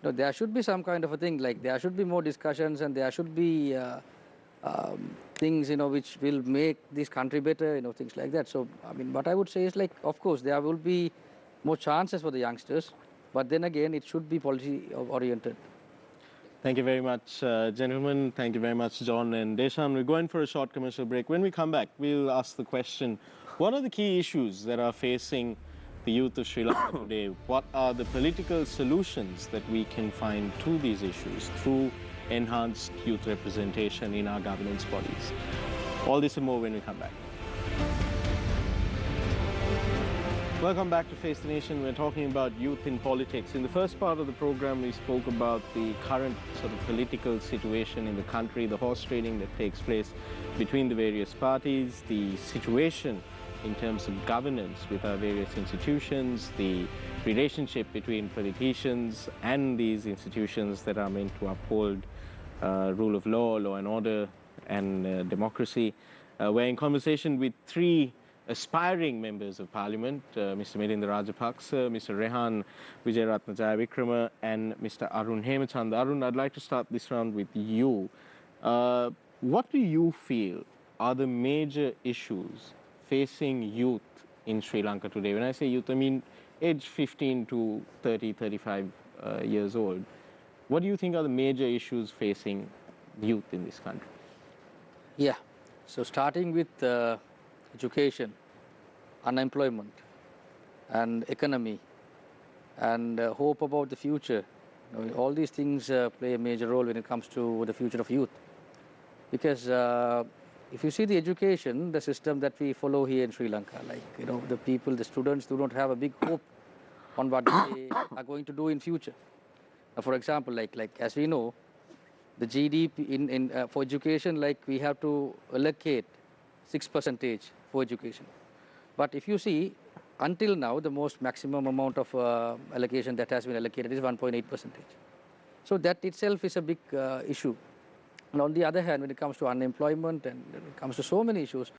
No, there should be some kind of a thing, like there should be more discussions, and there should be things, which will make this country better, things like that. So, I mean, what I would say is, like, of course, there will be more chances for the youngsters, but then again, it should be policy-oriented. Thank you very much, gentlemen. Thank you very much, John and Deshan. We're going for a short commercial break. When we come back, we'll ask the question, what are the key issues that are facing the youth of Sri Lanka today? What are the political solutions that we can find to these issues through enhanced youth representation in our governance bodies? All this and more when we come back. Welcome back to Face the Nation. We're talking about youth in politics. In the first part of the program, we spoke about the current sort of political situation in the country, the horse trading that takes place between the various parties, the situation in terms of governance with our various institutions, the relationship between politicians and these institutions that are meant to uphold rule of law and order, and democracy. We're in conversation with three aspiring members of parliament, Mr. Milinda Rajapaksa, Mr. Rehan Wijeratna Jayavikrama, and Mr. Arun Hemachand. Arun, I'd like to start this round with you. What do you feel are the major issues facing youth in Sri Lanka today? When I say youth, I mean age 15 to 30, 35 years old. What do you think are the major issues facing youth in this country? Yeah, so starting with education, unemployment, and economy, and hope about the future. You know, all these things play a major role when it comes to the future of youth. Because if you see the education, the system that we follow here in Sri Lanka, like, you know, the people, the students do not have a big hope on what they are going to do in future. For example, like as we know, the GDP for education, like we have to allocate 6% for education. But if you see, until now, the most maximum amount of allocation that has been allocated is 1.8%. So that itself is a big issue. And on the other hand, when it comes to unemployment and when it comes to so many issues,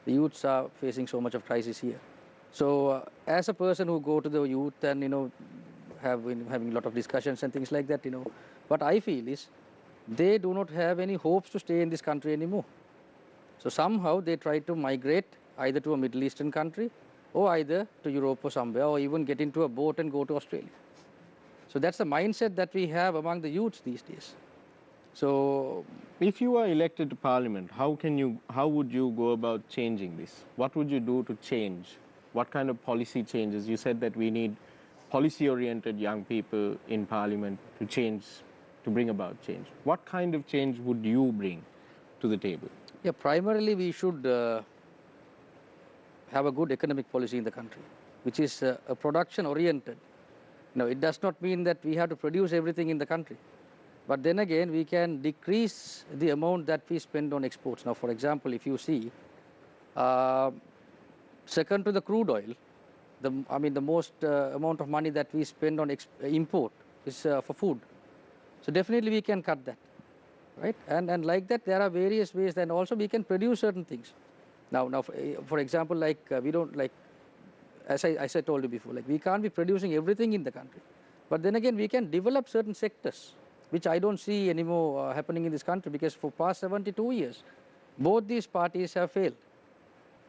the youths are facing so much of crisis here. So as a person who go to the youth and, you know, having a lot of discussions and things like that, you know, what I feel is they do not have any hopes to stay in this country anymore. So somehow they try to migrate either to a Middle Eastern country or either to Europe or somewhere, or even get into a boat and go to Australia. So that's the mindset that we have among the youths these days. So if you are elected to parliament, how would you go about changing this? What would you do to change? What kind of policy changes? You said that we need policy-oriented young people in parliament to change, to bring about change. What kind of change would you bring to the table? yeah, primarily we should have a good economic policy in the country, which is a production-oriented. No, it does not mean that we have to produce everything in the country. But then again, we can decrease the amount that we spend on exports. Now, for example, if you see, second to the crude oil, the most amount of money that we spend on import is for food. So definitely we can cut that, right? And like that, there are various ways. And also we can produce certain things. Now, for example, like we don't like, as I told you before, like we can't be producing everything in the country. But then again, we can develop certain sectors, which I don't see anymore happening in this country, because for past 72 years, both these parties have failed.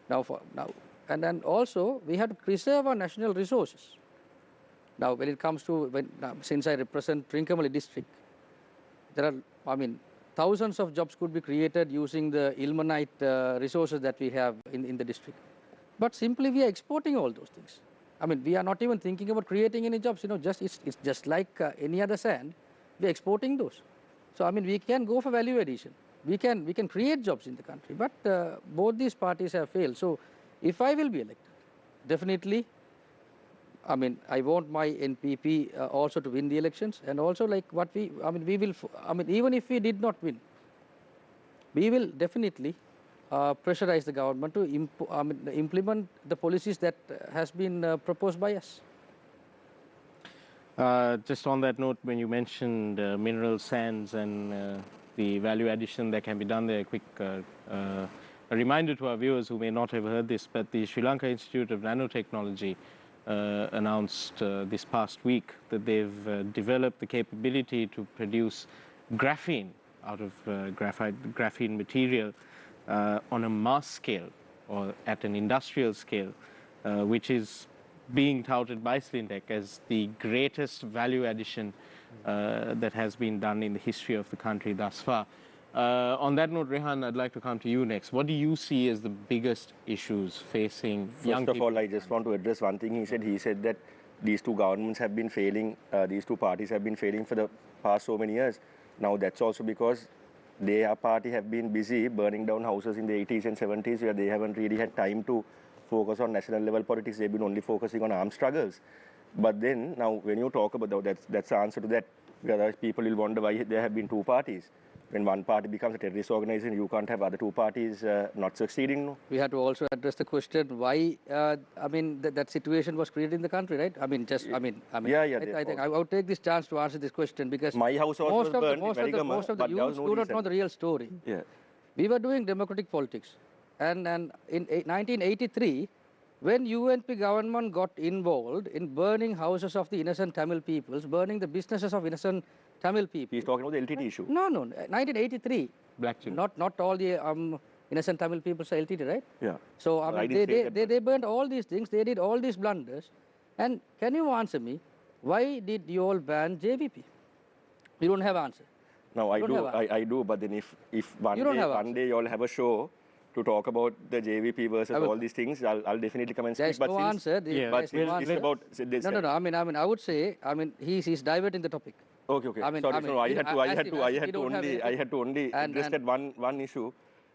And then also we have to preserve our national resources. Now, when it comes to, since I represent Trincomalee district, there are, thousands of jobs could be created using the ilmenite resources that we have in the district. But simply we are exporting all those things. We are not even thinking about creating any jobs. You know, it's just like any other sand. We are exporting those. So we can go for value addition. We can create jobs in the country. But both these parties have failed. So if I will be elected, definitely, I want my NPP also to win the elections, and also like what we will, even if we did not win, we will definitely pressurize the government to implement the policies that has been proposed by us. Just on that note, when you mentioned mineral sands and the value addition that can be done there, a quick a reminder to our viewers who may not have heard this, but the Sri Lanka Institute of Nanotechnology announced this past week that they've developed the capability to produce graphene out of graphene material on a mass scale or at an industrial scale, which is being touted by Slintech as the greatest value addition that has been done in the history of the country thus far. On that note, Rehan, I'd like to come to you next. What do you see as the biggest issues facing young people? First of all, I just want to address one thing he said. He said that these two governments have been failing, these two parties have been failing for the past so many years. Now, that's also because their party have been busy burning down houses in the 80s and 70s, where they haven't really had time to focus on national level politics. They've been only focusing on armed struggles. But then now when you talk about that's the answer to that. Because otherwise people will wonder why there have been two parties. When one party becomes a terrorist organization, you can't have other two parties not succeeding. No? We have to also address the question why, I mean, that situation was created in the country, right? I mean, just, I mean, I think I would take this chance to answer this question because my house also most was of burnt the youths do not know the real story. Yeah. We were doing democratic politics, and in 1983, when UNP government got involved in burning houses of the innocent Tamil peoples, burning the businesses of innocent Tamil people. He's talking about the LTT issue. No, 1983. Black children. Not all the innocent Tamil people are LTT, right? Yeah. So I mean, they burned all these things. They did all these blunders. And can you answer me? Why did you all ban JVP? You don't have answer. No, I do. But then if one day you all have a show to talk about the JVP versus all these things, I'll definitely come and speak. There's no answer. But it's about this. No. I mean, I would say, I mean, he's diverting the topic. Okay. I mean, I had to only address that one issue.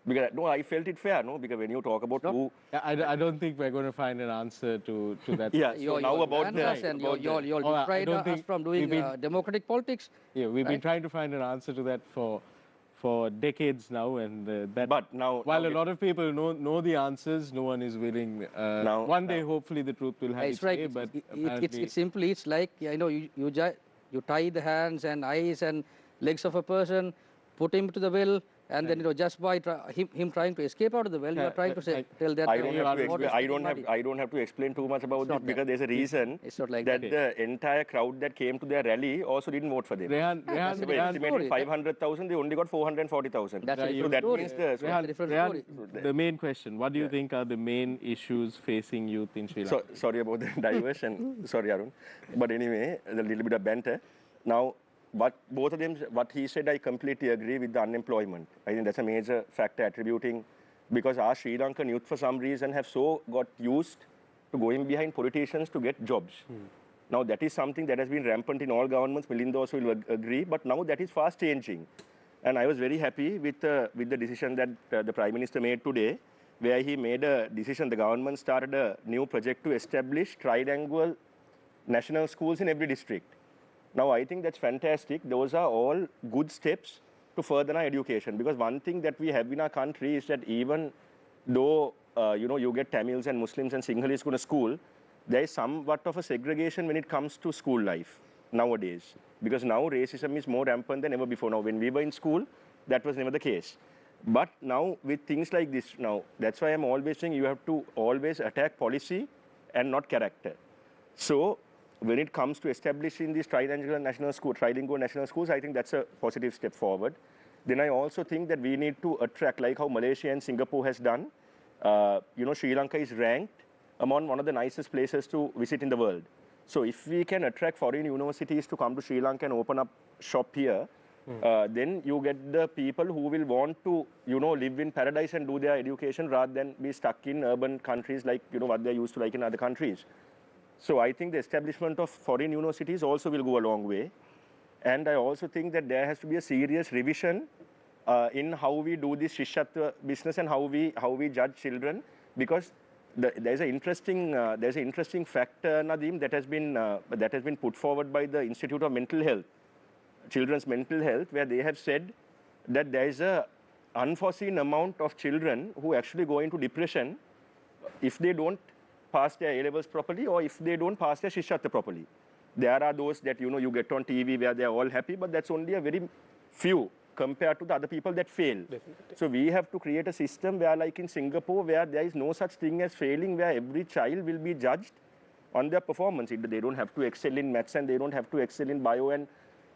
Because no, I felt it fair, no? Because when you talk about who... I don't think we're going to find an answer to that. Yeah, so now about the... And you're deprived us from doing democratic politics. Yeah, we've been trying to find an answer to that for decades now, and but now, while a lot of people know the answers, no one is willing. One day, hopefully, the truth will have its way. But it's simply, it's like, you know, you tie the hands and eyes and legs of a person, put him to the well, and then, you know, just by him trying to escape out of the well, you are trying to tell that. I don't have to explain too much about this because there's a reason that the entire crowd that came to their rally also didn't vote for them. Estimated 500,000, they only got 440,000. That's a so that means the main question: what do you think are the main issues facing youth in Sri Lanka? Sorry about the diversion. Sorry, Arun. But anyway, a little bit of banter. Now, both of them, what he said, I completely agree with the unemployment. I think that's a major factor attributing, because our Sri Lankan youth for some reason have so got used to going behind politicians to get jobs. Now that is something that has been rampant in all governments. Melinda also will agree, but now that is fast changing. And I was very happy with the decision that the Prime Minister made today, where he made a decision, the government started a new project to establish trilingual national schools in every district. Now, I think that's fantastic. Those are all good steps to further our education. Because one thing that we have in our country is that even though, you get Tamils and Muslims and Sinhalese go to school, there is somewhat of a segregation when it comes to school life nowadays. Because now racism is more rampant than ever before. Now, when we were in school, that was never the case. But now, with things like this, now, that's why I'm always saying you have to always attack policy and not character. So, when it comes to establishing these trilingual national schools, I think that's a positive step forward. Then I also think that we need to attract, like how Malaysia and Singapore has done. Sri Lanka is ranked among one of the nicest places to visit in the world. So if we can attract foreign universities to come to Sri Lanka and open up shop here, then you get the people who will want to, live in paradise and do their education rather than be stuck in urban countries like, what they're used to like in other countries. So I think the establishment of foreign universities also will go a long way. And I also think that there has to be a serious revision in how we do this Shishatva business and how we judge children, because there's an interesting factor, Nadeem, that has been put forward by the Institute of Mental Health, Children's Mental Health, where they have said that there is a unforeseen amount of children who actually go into depression if they don't pass their A-levels properly or if they don't pass their Shishatva properly. There are those that, you get on TV where they're all happy, but that's only a very few compared to the other people that fail. Definitely. So we have to create a system where, like in Singapore, where there is no such thing as failing, where every child will be judged on their performance. They don't have to excel in maths and they don't have to excel in bio and,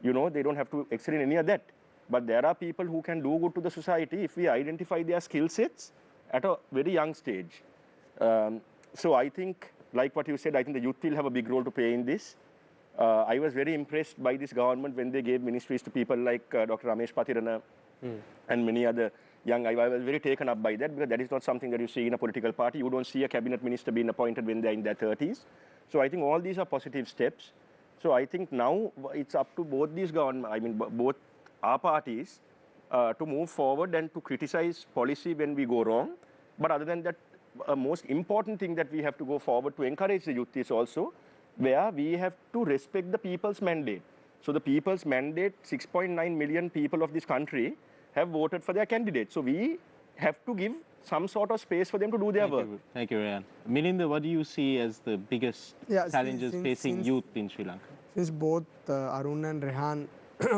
they don't have to excel in any of that. But there are people who can do good to the society if we identify their skill sets at a very young stage. So I think, like what you said, I think the youth will have a big role to play in this. I was very impressed by this government when they gave ministries to people like Dr. Ramesh Patirana and many other young. I was very taken up by that, because that is not something that you see in a political party. You don't see a cabinet minister being appointed when they're in their 30s. So I think all these are positive steps. So I think now it's up to both these both our parties to move forward and to criticize policy when we go wrong. But other than that, a most important thing that we have to go forward to encourage the youth is also where we have to respect the people's mandate. So the people's mandate, 6.9 million people of this country have voted for their candidate. So we have to give some sort of space for them to do their work. Thank you, Rayhan. Milinda, what do you see as the biggest challenges facing youth in Sri Lanka? Since both Arun and Rehan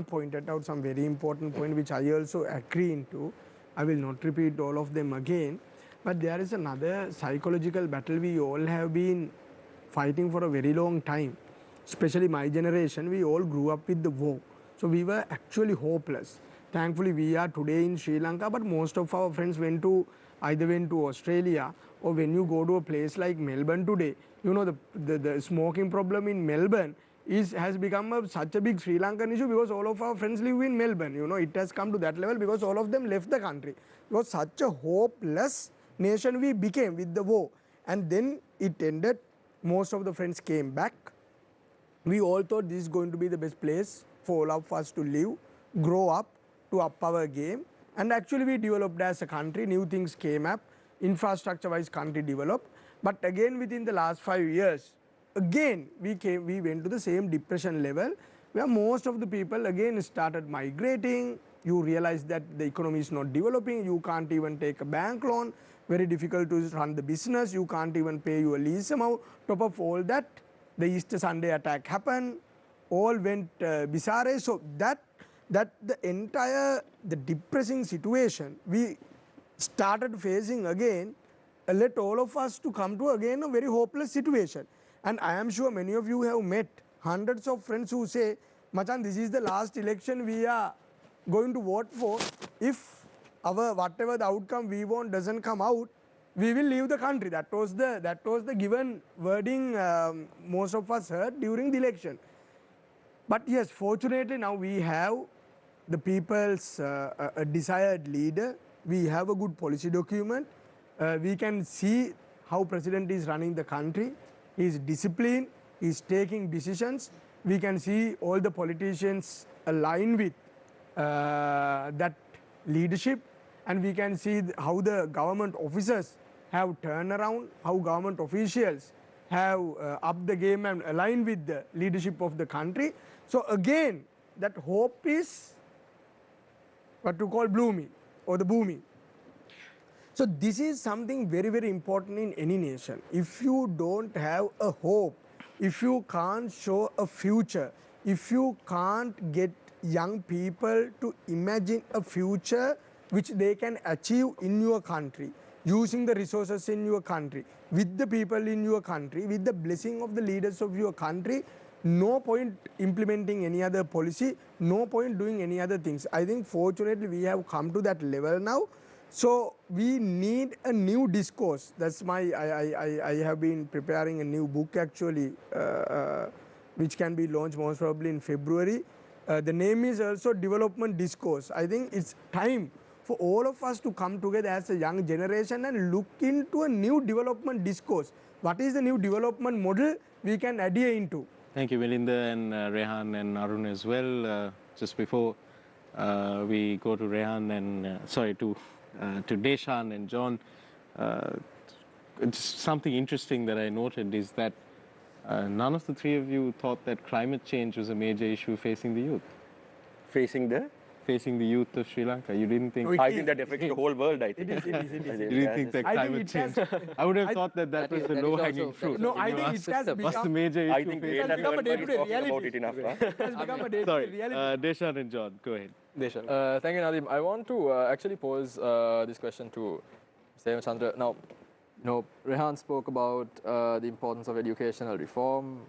pointed out some very important point which I also agree into, I will not repeat all of them again, but there is another psychological battle we all have been fighting for a very long time. Especially my generation, we all grew up with the war. So we were actually hopeless. Thankfully, we are today in Sri Lanka, but most of our friends either went to Australia, or when you go to a place like Melbourne today, you know, the smoking problem in Melbourne has become such a big Sri Lankan issue because all of our friends live in Melbourne. You know, it has come to that level because all of them left the country. It was such a hopeless nation we became with the war. And then it ended. Most of the friends came back. We all thought this is going to be the best place for all of us to live, grow up, to up our game. And actually we developed as a country, new things came up, infrastructure-wise country developed. But again, within the last 5 years, again we went to the same depression level where most of the people again started migrating. You realize that the economy is not developing, you can't even take a bank loan, very difficult to run the business, you can't even pay your lease amount. Top of all that, the Easter Sunday attack happened, all went bizarre. So that the depressing situation we started facing again led all of us to come to again a very hopeless situation. And I am sure many of you have met hundreds of friends who say, Machan, this is the last election we are going to vote for. If whatever the outcome we want doesn't come out, we will leave the country. That was the given wording most of us heard during the election. But yes, fortunately now we have the people's a desired leader. We have a good policy document. We can see how president is running the country. He is disciplined. He is taking decisions. We can see all the politicians align with that leadership, and we can see how the government officers have turned around, how government officials have upped the game and aligned with the leadership of the country. So again, that hope is what you call blooming or the booming. So this is something very, very important in any nation. If you don't have a hope, if you can't show a future, if you can't get young people to imagine a future which they can achieve in your country, using the resources in your country, with the people in your country, with the blessing of the leaders of your country, no point implementing any other policy, no point doing any other things. I think fortunately we have come to that level now. So we need a new discourse. That's I have been preparing a new book actually, which can be launched most probably in February. The name is also Development Discourse. I think it's time for all of us to come together as a young generation and look into a new development discourse. What is the new development model we can adhere into? Thank you, Milinda and Rehan and Arun as well. Just before we go to Rehan and to Deshan and John, just something interesting that I noted is that none of the three of you thought that climate change was a major issue facing the youth. Facing the youth of Sri Lanka. You didn't think... I think that affects the whole world, I think. It is. You didn't think that climate change... I would have thought that was the low-hanging fruit. No, I think it has What's the major issue? I think it has become a day-to-day reality. about it enough. It has become a day-to-day Sorry, reality. Deshan and John, go ahead. Deshan. Thank you, Nadim. I want to actually pose this question to Mr. Chandra. Now, Rehan spoke about the importance of educational reform.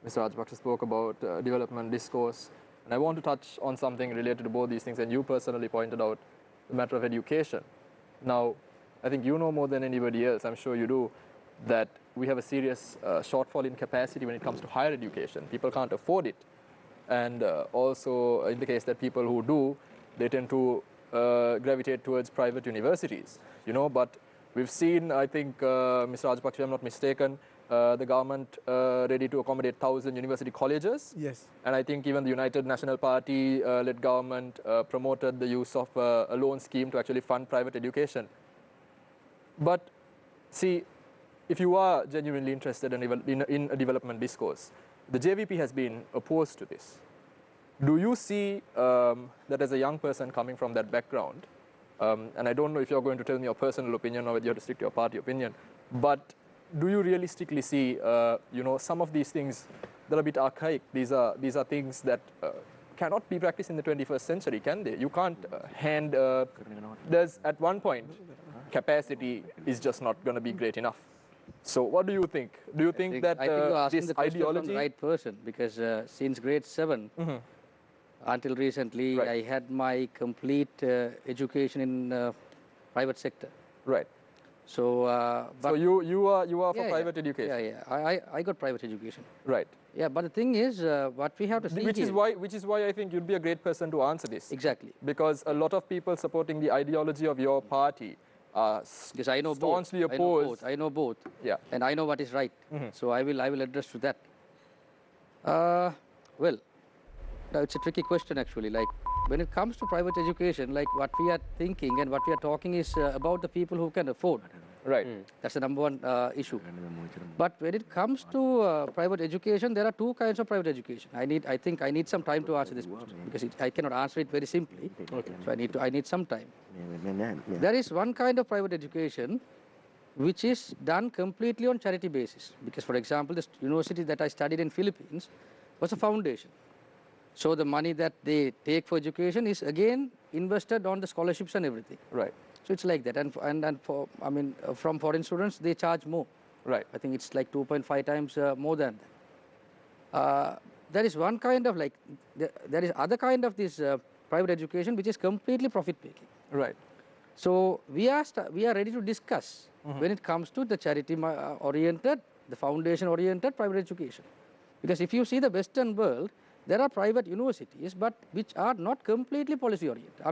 Mr. Rajapaksa spoke about development discourse. And I want to touch on something related to both these things, and you personally pointed out the matter of education. Now, I think you know more than anybody else, I'm sure you do, that we have a serious shortfall in capacity when it comes to higher education. People can't afford it. And also, in the case that people who do, they tend to gravitate towards private universities, but we've seen, I think, Mr. Rajapaksa, if I'm not mistaken, the government ready to accommodate 1,000 university colleges. Yes. And I think even the United National Party-led government promoted the use of a loan scheme to actually fund private education. But See, if you are genuinely interested in a development discourse, the JVP has been opposed to this. Do you see that as a young person coming from that background, and I don't know if you're going to tell me your personal opinion or whether you have to stick to your party opinion, but do you realistically see, some of these things that are a bit archaic? These are things that cannot be practiced in the 21st century, can they? You can't there's at one point, capacity is just not going to be great enough. So what do you think? Do you think that I think you're asking this the question ideology? from the right person, because since grade 7 until recently, Right. I had my complete education in private sector. Right. So, So you are for yeah, private education. Yeah. I got private education. Right. Yeah, but the thing is, what we have to see Which here, is why I think you'd be a great person to answer this. exactly, Because a lot of people supporting the ideology of your party are because I know both. staunchly opposed. I know both. Yeah. And I know what is right. So I will address to that. Well, now it's a tricky question actually. Like when it comes to private education, like what we are thinking and what we are talking is about the people who can afford. Right. That's the number one issue. But when it comes to private education, there are two kinds of private education. I think I need some time to answer this question because I cannot answer it very simply. Okay. So I need some time. There is one kind of private education which is done completely on charity basis. Because, for example, this university that I studied in Philippines was a foundation. So the money that they take for education is again invested on the scholarships and everything. Right. So it's like that, and for from foreign students they charge more. Right. I think it's like 2.5 times more than that. There is one kind of like there is other kind of this private education which is completely profit making. Right. So we are ready to discuss when it comes to the charity oriented, the foundation oriented private education, because if you see the Western world, there are private universities but which are not completely policy oriented.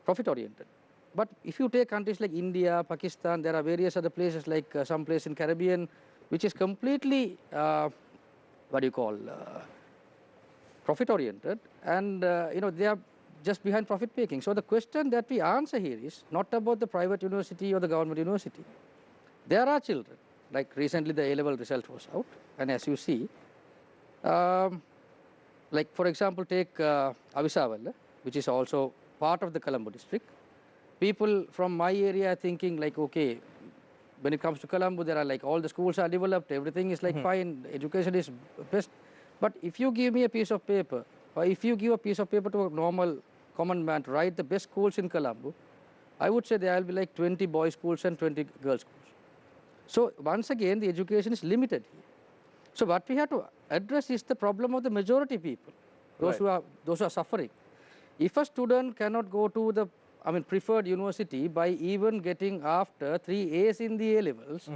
Profit oriented. But if you take countries like India, Pakistan, there are various other places like some place in Caribbean, which is completely, profit oriented, and they are just behind profit making. So the question that we answer here is not about the private university or the government university. There are children, like recently the A-level result was out, and as you see, like for example, take Avisawalla, which is also part of the Colombo district. People from my area are thinking like, okay, when it comes to Colombo, there are like all the schools are developed, everything is like fine, education is best. But if you give me a piece of paper, or if you give a piece of paper to a normal common man to write the best schools in Colombo, I would say there will be like 20 boys schools and 20 girls schools. So once again, the education is limited here. So what we have to address is the problem of the majority people, those who are suffering. If a student cannot go to the preferred university by even getting after 3 A's in the A-levels,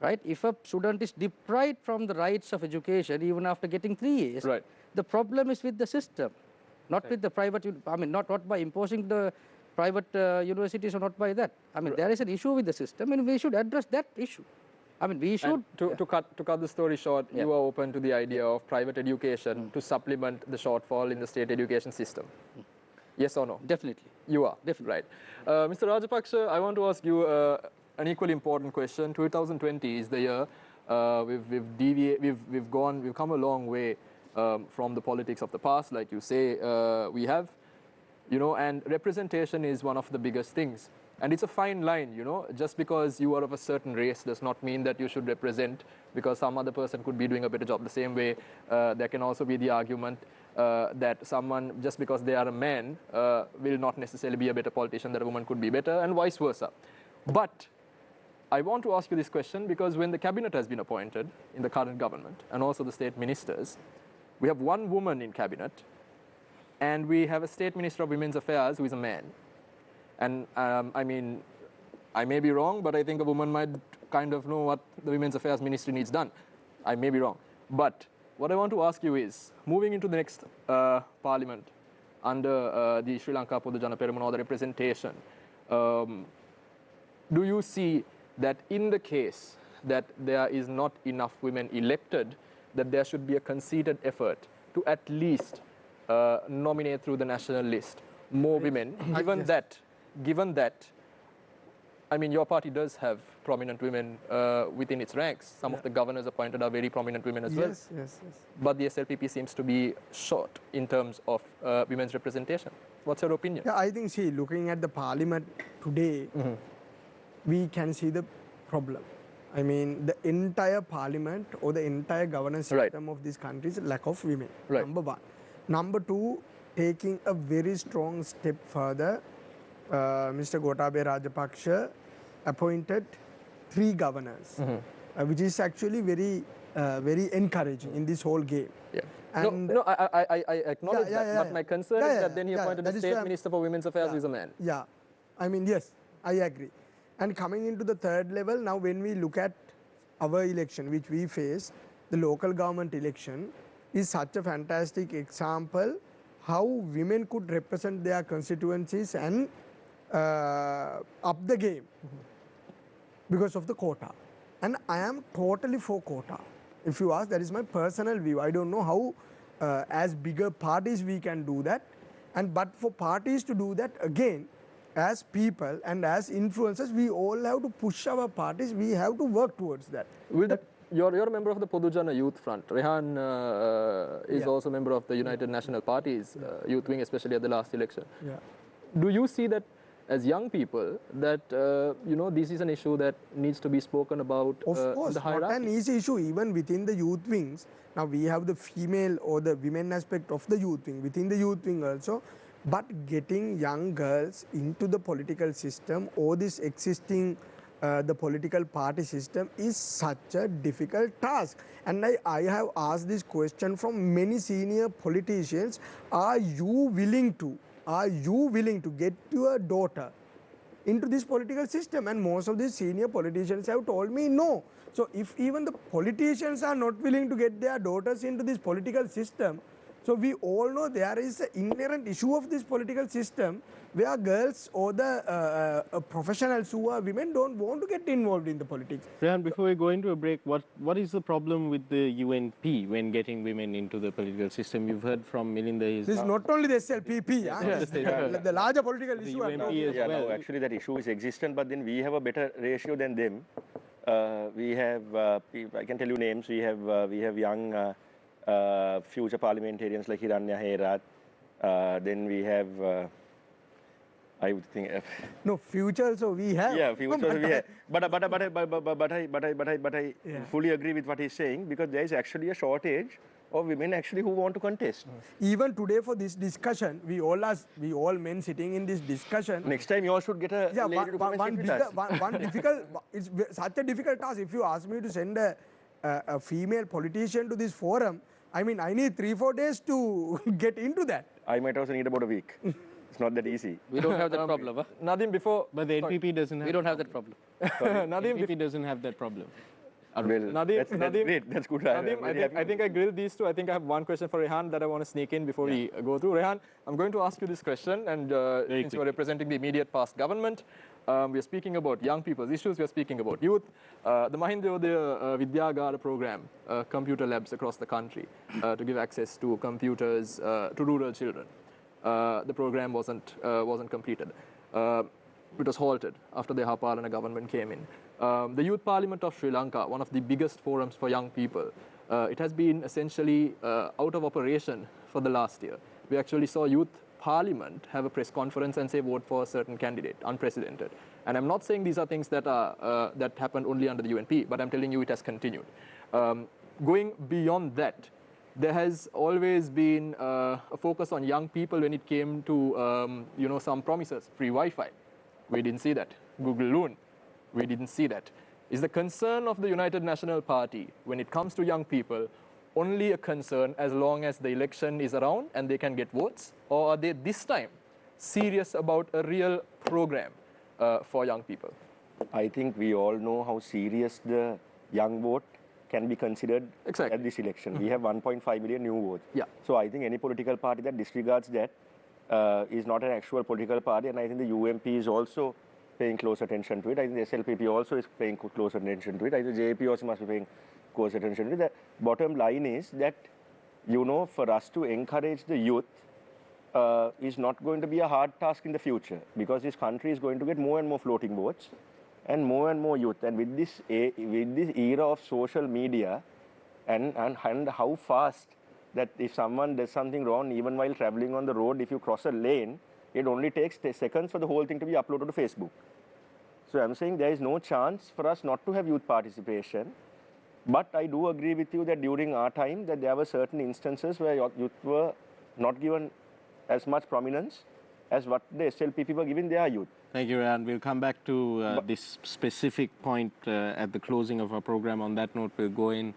right? If a student is deprived from the rights of education even after getting 3 A's, Right. the problem is with the system, not with the private, not by imposing the private universities or not by that. There is an issue with the system and we should address that issue. We should... And to cut the story short, you are open to the idea of private education to supplement the shortfall in the state education system. Yes or no? Definitely. You are. Definitely. Right. Mr. Rajapaksha, I want to ask you an equally important question. 2020 is the year we've come a long way from the politics of the past, like you say we have, and representation is one of the biggest things. And it's a fine line, just because you are of a certain race does not mean that you should represent, because some other person could be doing a better job. The same way, there can also be the argument that someone, just because they are a man, will not necessarily be a better politician, that a woman could be better, and vice versa. But I want to ask you this question because when the cabinet has been appointed in the current government, and also the state ministers, we have one woman in cabinet, and we have a state minister of women's affairs who is a man. And I may be wrong, but I think a woman might kind of know what the Women's Affairs Ministry needs done. I may be wrong. But what I want to ask you is, moving into the next parliament under the Sri Lanka Podujana Peramuna, or the representation, do you see that in the case that there is not enough women elected, that there should be a concerted effort to at least nominate through the national list more women, given that I mean, your party does have prominent women within its ranks. Some of the governors appointed are very prominent women as well. Yes, yes, yes. But the SLPP seems to be short in terms of women's representation. What's your opinion? Yeah, I think, see, looking at the parliament today, we can see the problem. I mean, the entire parliament or the entire governance system of this country is lack of women, number one. Number two, taking a very strong step further, Mr. Gotabaya Rajapaksa appointed 3 governors, which is actually very, very encouraging in this whole game. Yeah. And no, I acknowledge that, but my concern is that then he appointed the State Minister for Women's Affairs who is a man. Yeah, I mean, yes, I agree. And coming into the third level, now when we look at our election, which we face, the local government election is such a fantastic example how women could represent their constituencies and up the game because of the quota. And I am totally for quota. If you ask, that is my personal view. I don't know how as bigger parties we can do that. But for parties to do that, again, as people and as influencers, we all have to push our parties. We have to work towards that. You're a member of the Podujana Youth Front. Rehan is also a member of the United National Party's youth wing, especially at the last election. Do you see that as young people, that this is an issue that needs to be spoken about of course, in the hierarchy? Not an easy issue even within the youth wings. Now we have the female or the women aspect of the youth wing, within the youth wing also. But getting young girls into the political system or this existing the political party system is such a difficult task. And I have asked this question from many senior politicians. Are you willing to get your daughter into this political system? And most of these senior politicians have told me no. So if even the politicians are not willing to get their daughters into this political system, so we all know there is an inherent issue of this political system where girls or the professionals who are women don't want to get involved in the politics. Rehan, before we go into a break, what is the problem with the UNP when getting women into the political system? You've heard from Milinda. This is not only the SLPP, the larger political issue. UNP as well. No, actually that issue is existent, but then we have a better ratio than them. We have, I can tell you names, we have young future parliamentarians like Hiranya Herat. Then we have, I would think. No, future also we have. Yeah, future also we have. But I fully agree with what he's saying, because there is actually a shortage of women actually who want to contest. Even today for this discussion, we all men sitting in this discussion. Next time you all should get a lady to come and sit with us. One difficult, it's such a difficult task. If you ask me to send a female politician to this forum, I mean, I need 3-4 days to get into that. I might also need about a week. It's not that easy. We don't have that problem. Huh? Nadim, before... But the NPP doesn't have... We don't have that problem. Nadim, NPP doesn't have that problem. Well, Nadim, that's great. That's good. Nadim, I think I grilled these two. I think I have one question for Rehan that I want to sneak in before we go through. Rehan, I'm going to ask you this question, and since you are representing the immediate past government, we are speaking about young people's issues, we are speaking about youth. The Mahindra Vidyagara program, computer labs across the country to give access to computers to rural children. The program wasn't completed. It was halted after the Hapalana government came in. The Youth Parliament of Sri Lanka, one of the biggest forums for young people, it has been essentially out of operation for the last year. We actually saw Youth Parliament have a press conference and say vote for a certain candidate, unprecedented. And I'm not saying these are things that are that happened only under the UNP, but I'm telling you it has continued. Going beyond that, there has always been a focus on young people when it came to some promises, free Wi-Fi. We didn't see that. Google Loon, we didn't see that. Is the concern of the United National Party when it comes to young people only a concern as long as the election is around and they can get votes? Or are they this time serious about a real program for young people? I think we all know how serious the young vote can be considered at this election. We have 1.5 million new votes. Yeah. So I think any political party that disregards that is not an actual political party, and I think the UMP is also paying close attention to it. I think the SLPP also is paying close attention to it. I think the JP also must be paying close attention to it. The bottom line is that, for us to encourage the youth is not going to be a hard task in the future, because this country is going to get more and more floating votes. and more youth. And with this era of social media, and how fast that if someone does something wrong, even while traveling on the road, if you cross a lane, it only takes seconds for the whole thing to be uploaded to Facebook. So I'm saying there is no chance for us not to have youth participation. But I do agree with you that during our time that there were certain instances where youth were not given as much prominence as what the SLPP were giving their youth. Thank you, Ryan. We'll come back to this specific point at the closing of our program. On that note, we'll go in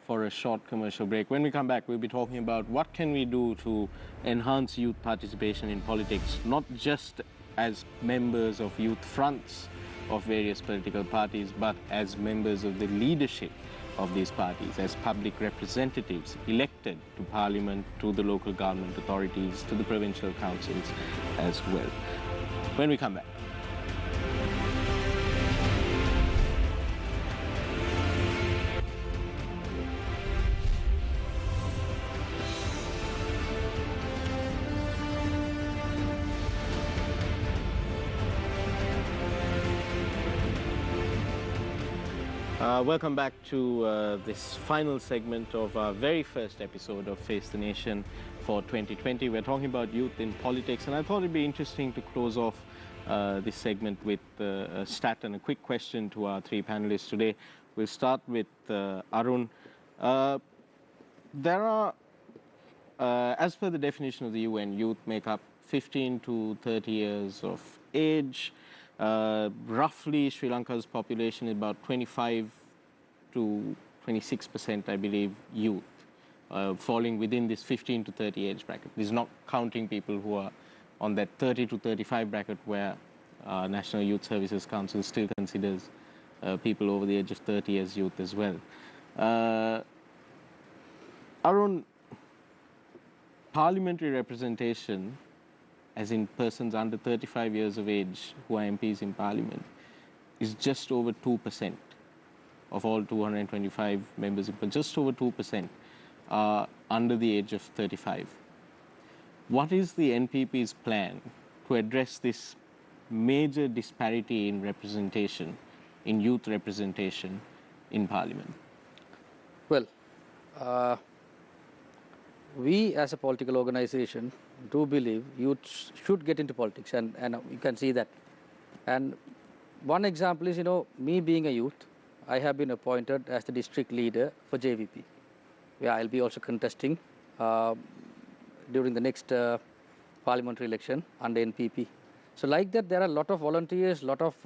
for a short commercial break. When we come back, we'll be talking about what can we do to enhance youth participation in politics, not just as members of youth fronts of various political parties, but as members of the leadership of these parties, as public representatives elected to parliament, to the local government authorities, to the provincial councils as well. When we come back. Welcome back to this final segment of our very first episode of Face the Nation for 2020. We're talking about youth in politics, and I thought it'd be interesting to close off this segment with a stat and a quick question to our three panelists today. We'll start with Arun. There are, as per the definition of the UN, youth make up 15 to 30 years of age. Roughly, Sri Lanka's population is about 25 to 26%, I believe, youth, falling within this 15 to 30 age bracket. This is not counting people who are on that 30 to 35 bracket where National Youth Services Council still considers people over the age of 30 as youth as well. Arun, parliamentary representation, as in persons under 35 years of age who are MPs in parliament, is just over 2% of all 225 members, but just over 2% are under the age of 35. What is the NPP's plan to address this major disparity in representation, in youth representation in parliament? Well, we as a political organization do believe youth should get into politics, and you can see that. And one example is, me being a youth, I have been appointed as the district leader for JVP. Yeah, I'll be also contesting during the next parliamentary election under NPP. So like that, there are a lot of volunteers, lot of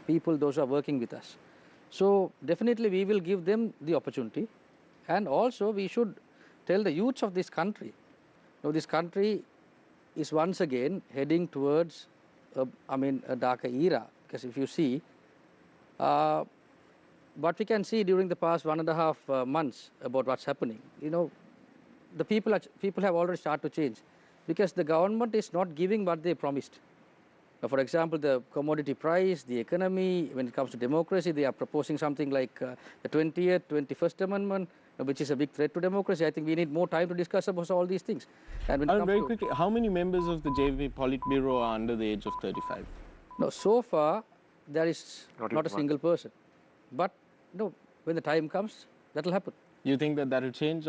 people, those who are working with us. So definitely we will give them the opportunity, and also we should tell the youths of this country, this country is once again heading towards a darker era, because if you see, what we can see during the past 1.5 months about what's happening, the people have already started to change, because the government is not giving what they promised. For example, the commodity price, the economy, when it comes to democracy, they are proposing something like the 20th, 21st Amendment, which is a big threat to democracy. I think we need more time to discuss about all these things. And when very quickly, how many members of the JVP Politburo are under the age of 35? No, so far there is not a single person. But when the time comes, that will happen. You think that will change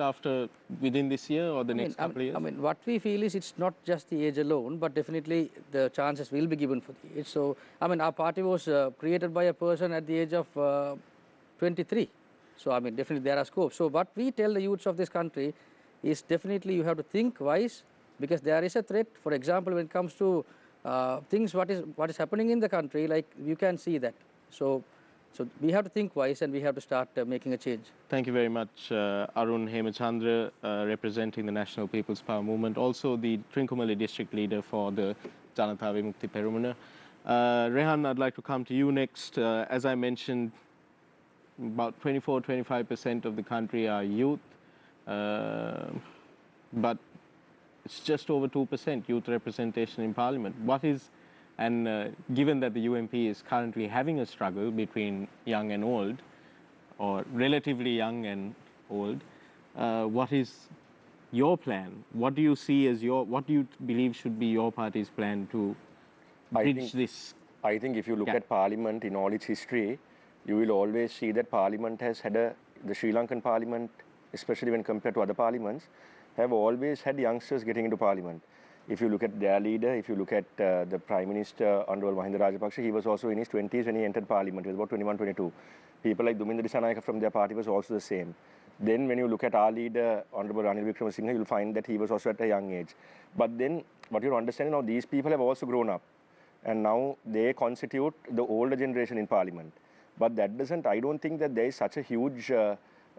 within this year or the next couple of years? What we feel is it's not just the age alone, but definitely the chances will be given for the age. So, our party was created by a person at the age of 23. So, definitely there are scopes. So, what we tell the youths of this country is definitely you have to think wise, because there is a threat. For example, when it comes to things, what is happening in the country, like you can see that. So we have to think wise, and we have to start making a change. Thank you very much, Arun Hemachandra, representing the National People's Power Movement, also the Trincomalee district leader for the Janata Vimukti Perumuna. Rehan, I'd like to come to you next. As I mentioned, about 24-25% of the country are youth, but it's just over 2% youth representation in parliament. And given that the UMP is currently having a struggle between young and old, or relatively young and old, what is your plan? What do you see as what do you believe should be your party's plan to bridge this I think if you look Yeah. at Parliament in all its history, you will always see that Parliament has had the Sri Lankan Parliament, especially when compared to other parliaments, have always had youngsters getting into Parliament. If you look at their leader, if you look at the Prime Minister, Honorable Mahinda Rajapaksa, he was also in his 20s when he entered Parliament. He was about 21, 22. People like Duminda Disanayaka from their party was also the same. Then when you look at our leader, Honorable Ranil Wickremesinghe, you'll find that he was also at a young age. But then what you understand now, these people have also grown up. And now they constitute the older generation in Parliament. But that doesn't, I don't think that there is such a huge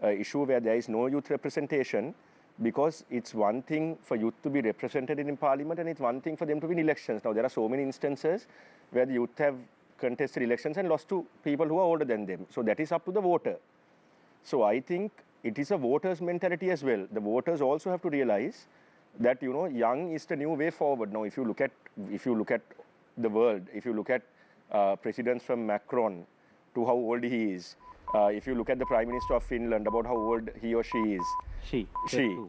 issue where there is no youth representation, because it's one thing for youth to be represented in Parliament and it's one thing for them to win elections. Now there are so many instances where the youth have contested elections and lost to people who are older than them. So that is up to the voter. So I think it is a voter's mentality as well. The voters also have to realize that, you know, young is the new way forward. Now if you look at the world, if you look at presidents from Macron to how old he is, if you look at the Prime Minister of Finland, about how old he or she is. She,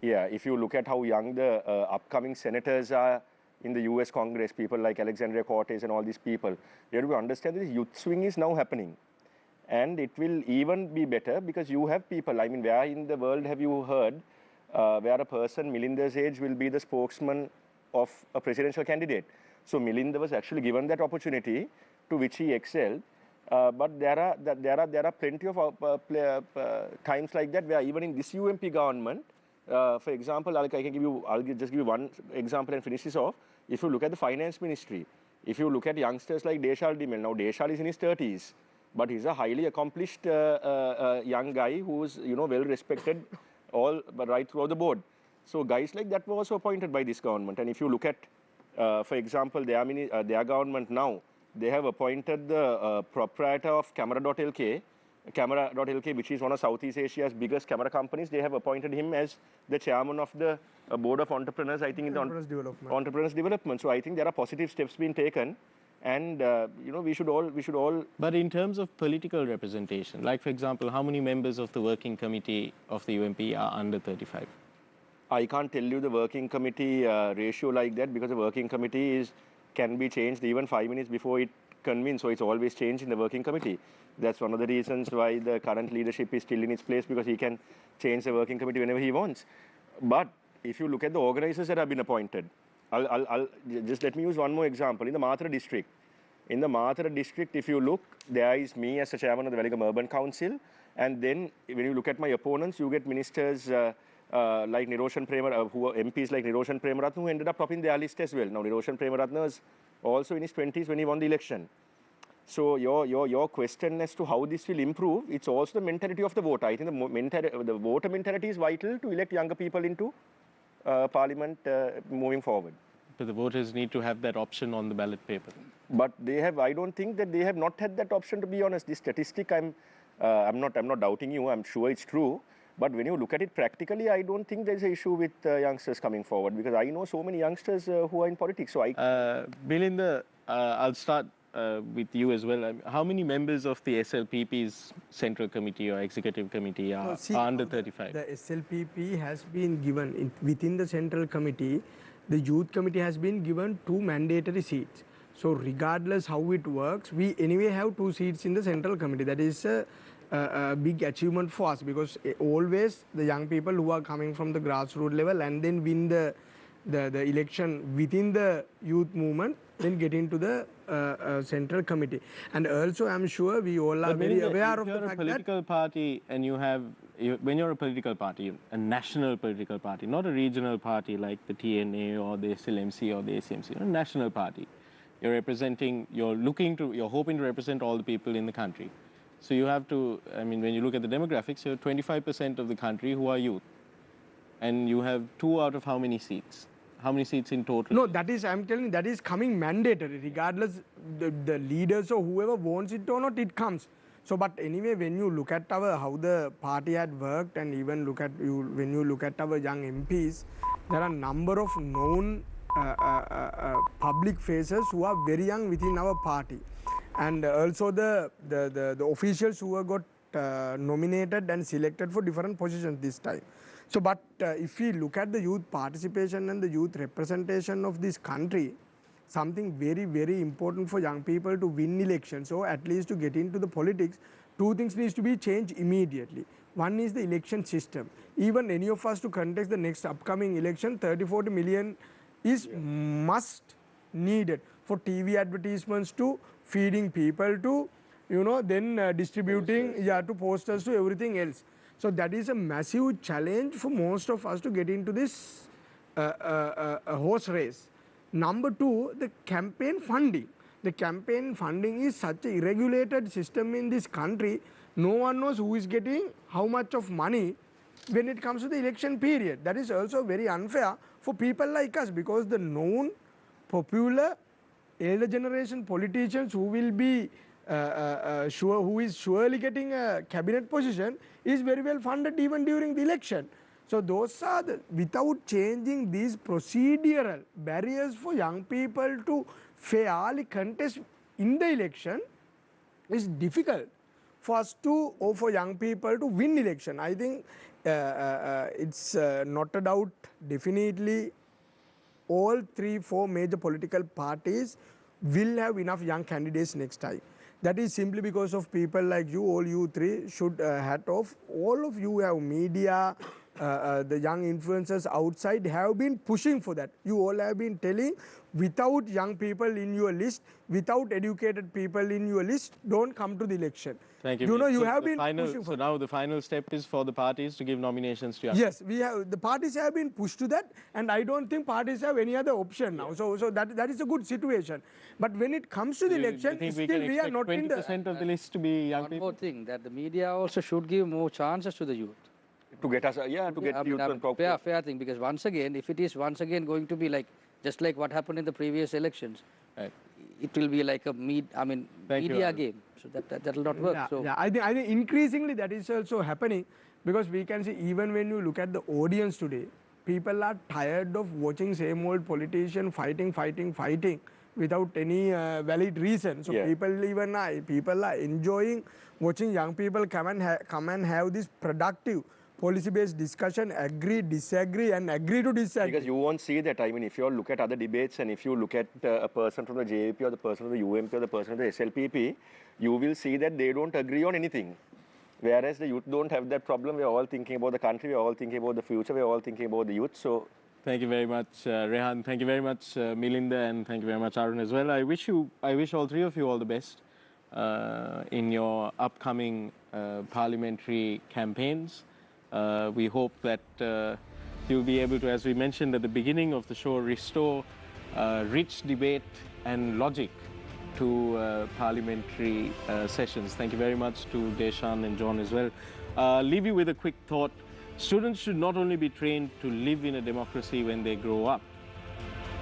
Yeah. If you look at how young the upcoming senators are in the US Congress, people like Alexandria Cortez and all these people, you have to understand that this youth swing is now happening. And it will even be better because you have people, I mean, where in the world have you heard where a person Milinda's age will be the spokesman of a presidential candidate? So Milinda was actually given that opportunity, to which he excelled. But there are plenty of times like that where even in this UMP government, for example, I'll just give you one example and finish this off. If you look at the finance ministry, if you look at youngsters like Deshal Dimel, now Deshal is in his 30s, but he's a highly accomplished young guy who's, you know, well respected right throughout the board. So guys like that were also appointed by this government. And if you look at, for example, their government now, they have appointed the proprietor of Camera.lk, which is one of Southeast Asia's biggest camera companies. They have appointed him as the chairman of the board of entrepreneurs, I think, in the entrepreneurs development. So I think there are positive steps being taken, and you know, we should all. But in terms of political representation, like for example, how many members of the working committee of the UMP are under 35? I can't tell you the working committee ratio like that, because the working committee can be changed even 5 minutes before it convenes, so it's always changed in the working committee. That's one of the reasons why the current leadership is still in its place, because he can change the working committee whenever he wants. But if you look at the organizers that have been appointed, I'll just let me use one more example. In the Mathura district, if you look, there is me as the chairman of the Veligam Urban Council, and then when you look at my opponents, you get ministers like Niroshan Premaratne, who are MPs like Niroshan Premaratne, who ended up topping their list as well. Now, Niroshan Premaratne was also in his 20s when he won the election. So your question as to how this will improve, it's also the mentality of the voter. I think the voter mentality is vital to elect younger people into Parliament moving forward. But the voters need to have that option on the ballot paper. But I don't think that they have not had that option, to be honest. This statistic, I'm not doubting you. I'm sure it's true. But when you look at it practically, I don't think there's an issue with youngsters coming forward, because I know so many youngsters who are in politics. So Milinda, I'll start with you as well. How many members of the SLPP's Central Committee or Executive Committee are under 35? The SLPP has been given, within the Central Committee, the Youth Committee has been given 2 mandatory seats. So regardless how it works, we anyway have 2 seats in the Central Committee. That is a big achievement for us, because always the young people who are coming from the grassroots level and then win the election within the youth movement, then get into the Central Committee. And also, I'm sure we all are very aware of the fact that... If you're a political party and when you're a political party, a national political party, not a regional party like the TNA or the SLMC or the ACMC, a national party, you're hoping to represent all the people in the country. So you have to, I mean, when you look at the demographics, you have 25% of the country who are youth. And you have 2 out of how many seats? How many seats in total? No, I'm telling you, that is coming mandatory. Regardless, the leaders or whoever wants it or not, it comes. So, but anyway, when you look at how the party had worked, and even when you look at our young MPs, there are a number of known public faces who are very young within our party. And also the officials who have got nominated and selected for different positions this time. So, but if we look at the youth participation and the youth representation of this country, something very, very important for young people to win elections, or at least to get into the politics, two things needs to be changed immediately. One is the election system. Even any of us to contest the next upcoming election, 30-40 million is must needed for TV advertisements to feeding people to, then distributing, to posters to everything else. So that is a massive challenge for most of us to get into this horse race. Number two, the campaign funding. The campaign funding is such a irregulated system in this country. No one knows who is getting how much of money when it comes to the election period. That is also very unfair for people like us, because the known, popular, elder generation politicians who will be who is surely getting a cabinet position is very well funded even during the election. So those are without changing these procedural barriers for young people to fairly contest in the election, is difficult for us to, or for young people to win election. I think it's not a doubt, definitely all 3-4 major political parties will have enough young candidates next time. That is simply because of people like you, all you three should hat off. All of you have media, the young influencers outside have been pushing for that. You all have been telling, without young people in your list, without educated people in your list, don't come to the election. Thank you. You have been pushing for So now the final step is for the parties to give nominations to young. Yes, the parties have been pushed to that, and I don't think parties have any other option now. So that is a good situation. But when it comes to the election, still we are not in the 20% of the list to be young One people. more thing, that the media also should give more chances to the youth. To get us, to get youth and Fair thing, because once again, if it is once again going to be like, just like what happened in the previous elections, Right. it will be like a media game. So that will not work. I think increasingly that is also happening, because we can see even when you look at the audience today, people are tired of watching same old politician fighting without any valid reason. So people are enjoying watching young people come and have this productive policy-based discussion, agree, disagree, and agree to disagree. Because you won't see that. I mean, if you all look at other debates, and if you look at a person from the JVP or the person from the UMP or the person from the SLPP, you will see that they don't agree on anything. Whereas the youth don't have that problem. We're all thinking about the country, we're all thinking about the future, we're all thinking about the youth. So, thank you very much, Rehan. Thank you very much, Melinda, and thank you very much, Arun, as well. I wish all three of you all the best in your upcoming parliamentary campaigns. We hope that you'll be able to, as we mentioned at the beginning of the show, restore rich debate and logic to parliamentary sessions. Thank you very much to Deshan and John as well. Leave you with a quick thought. Students should not only be trained to live in a democracy when they grow up,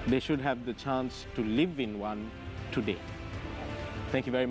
they should have the chance to live in one today. Thank you very much.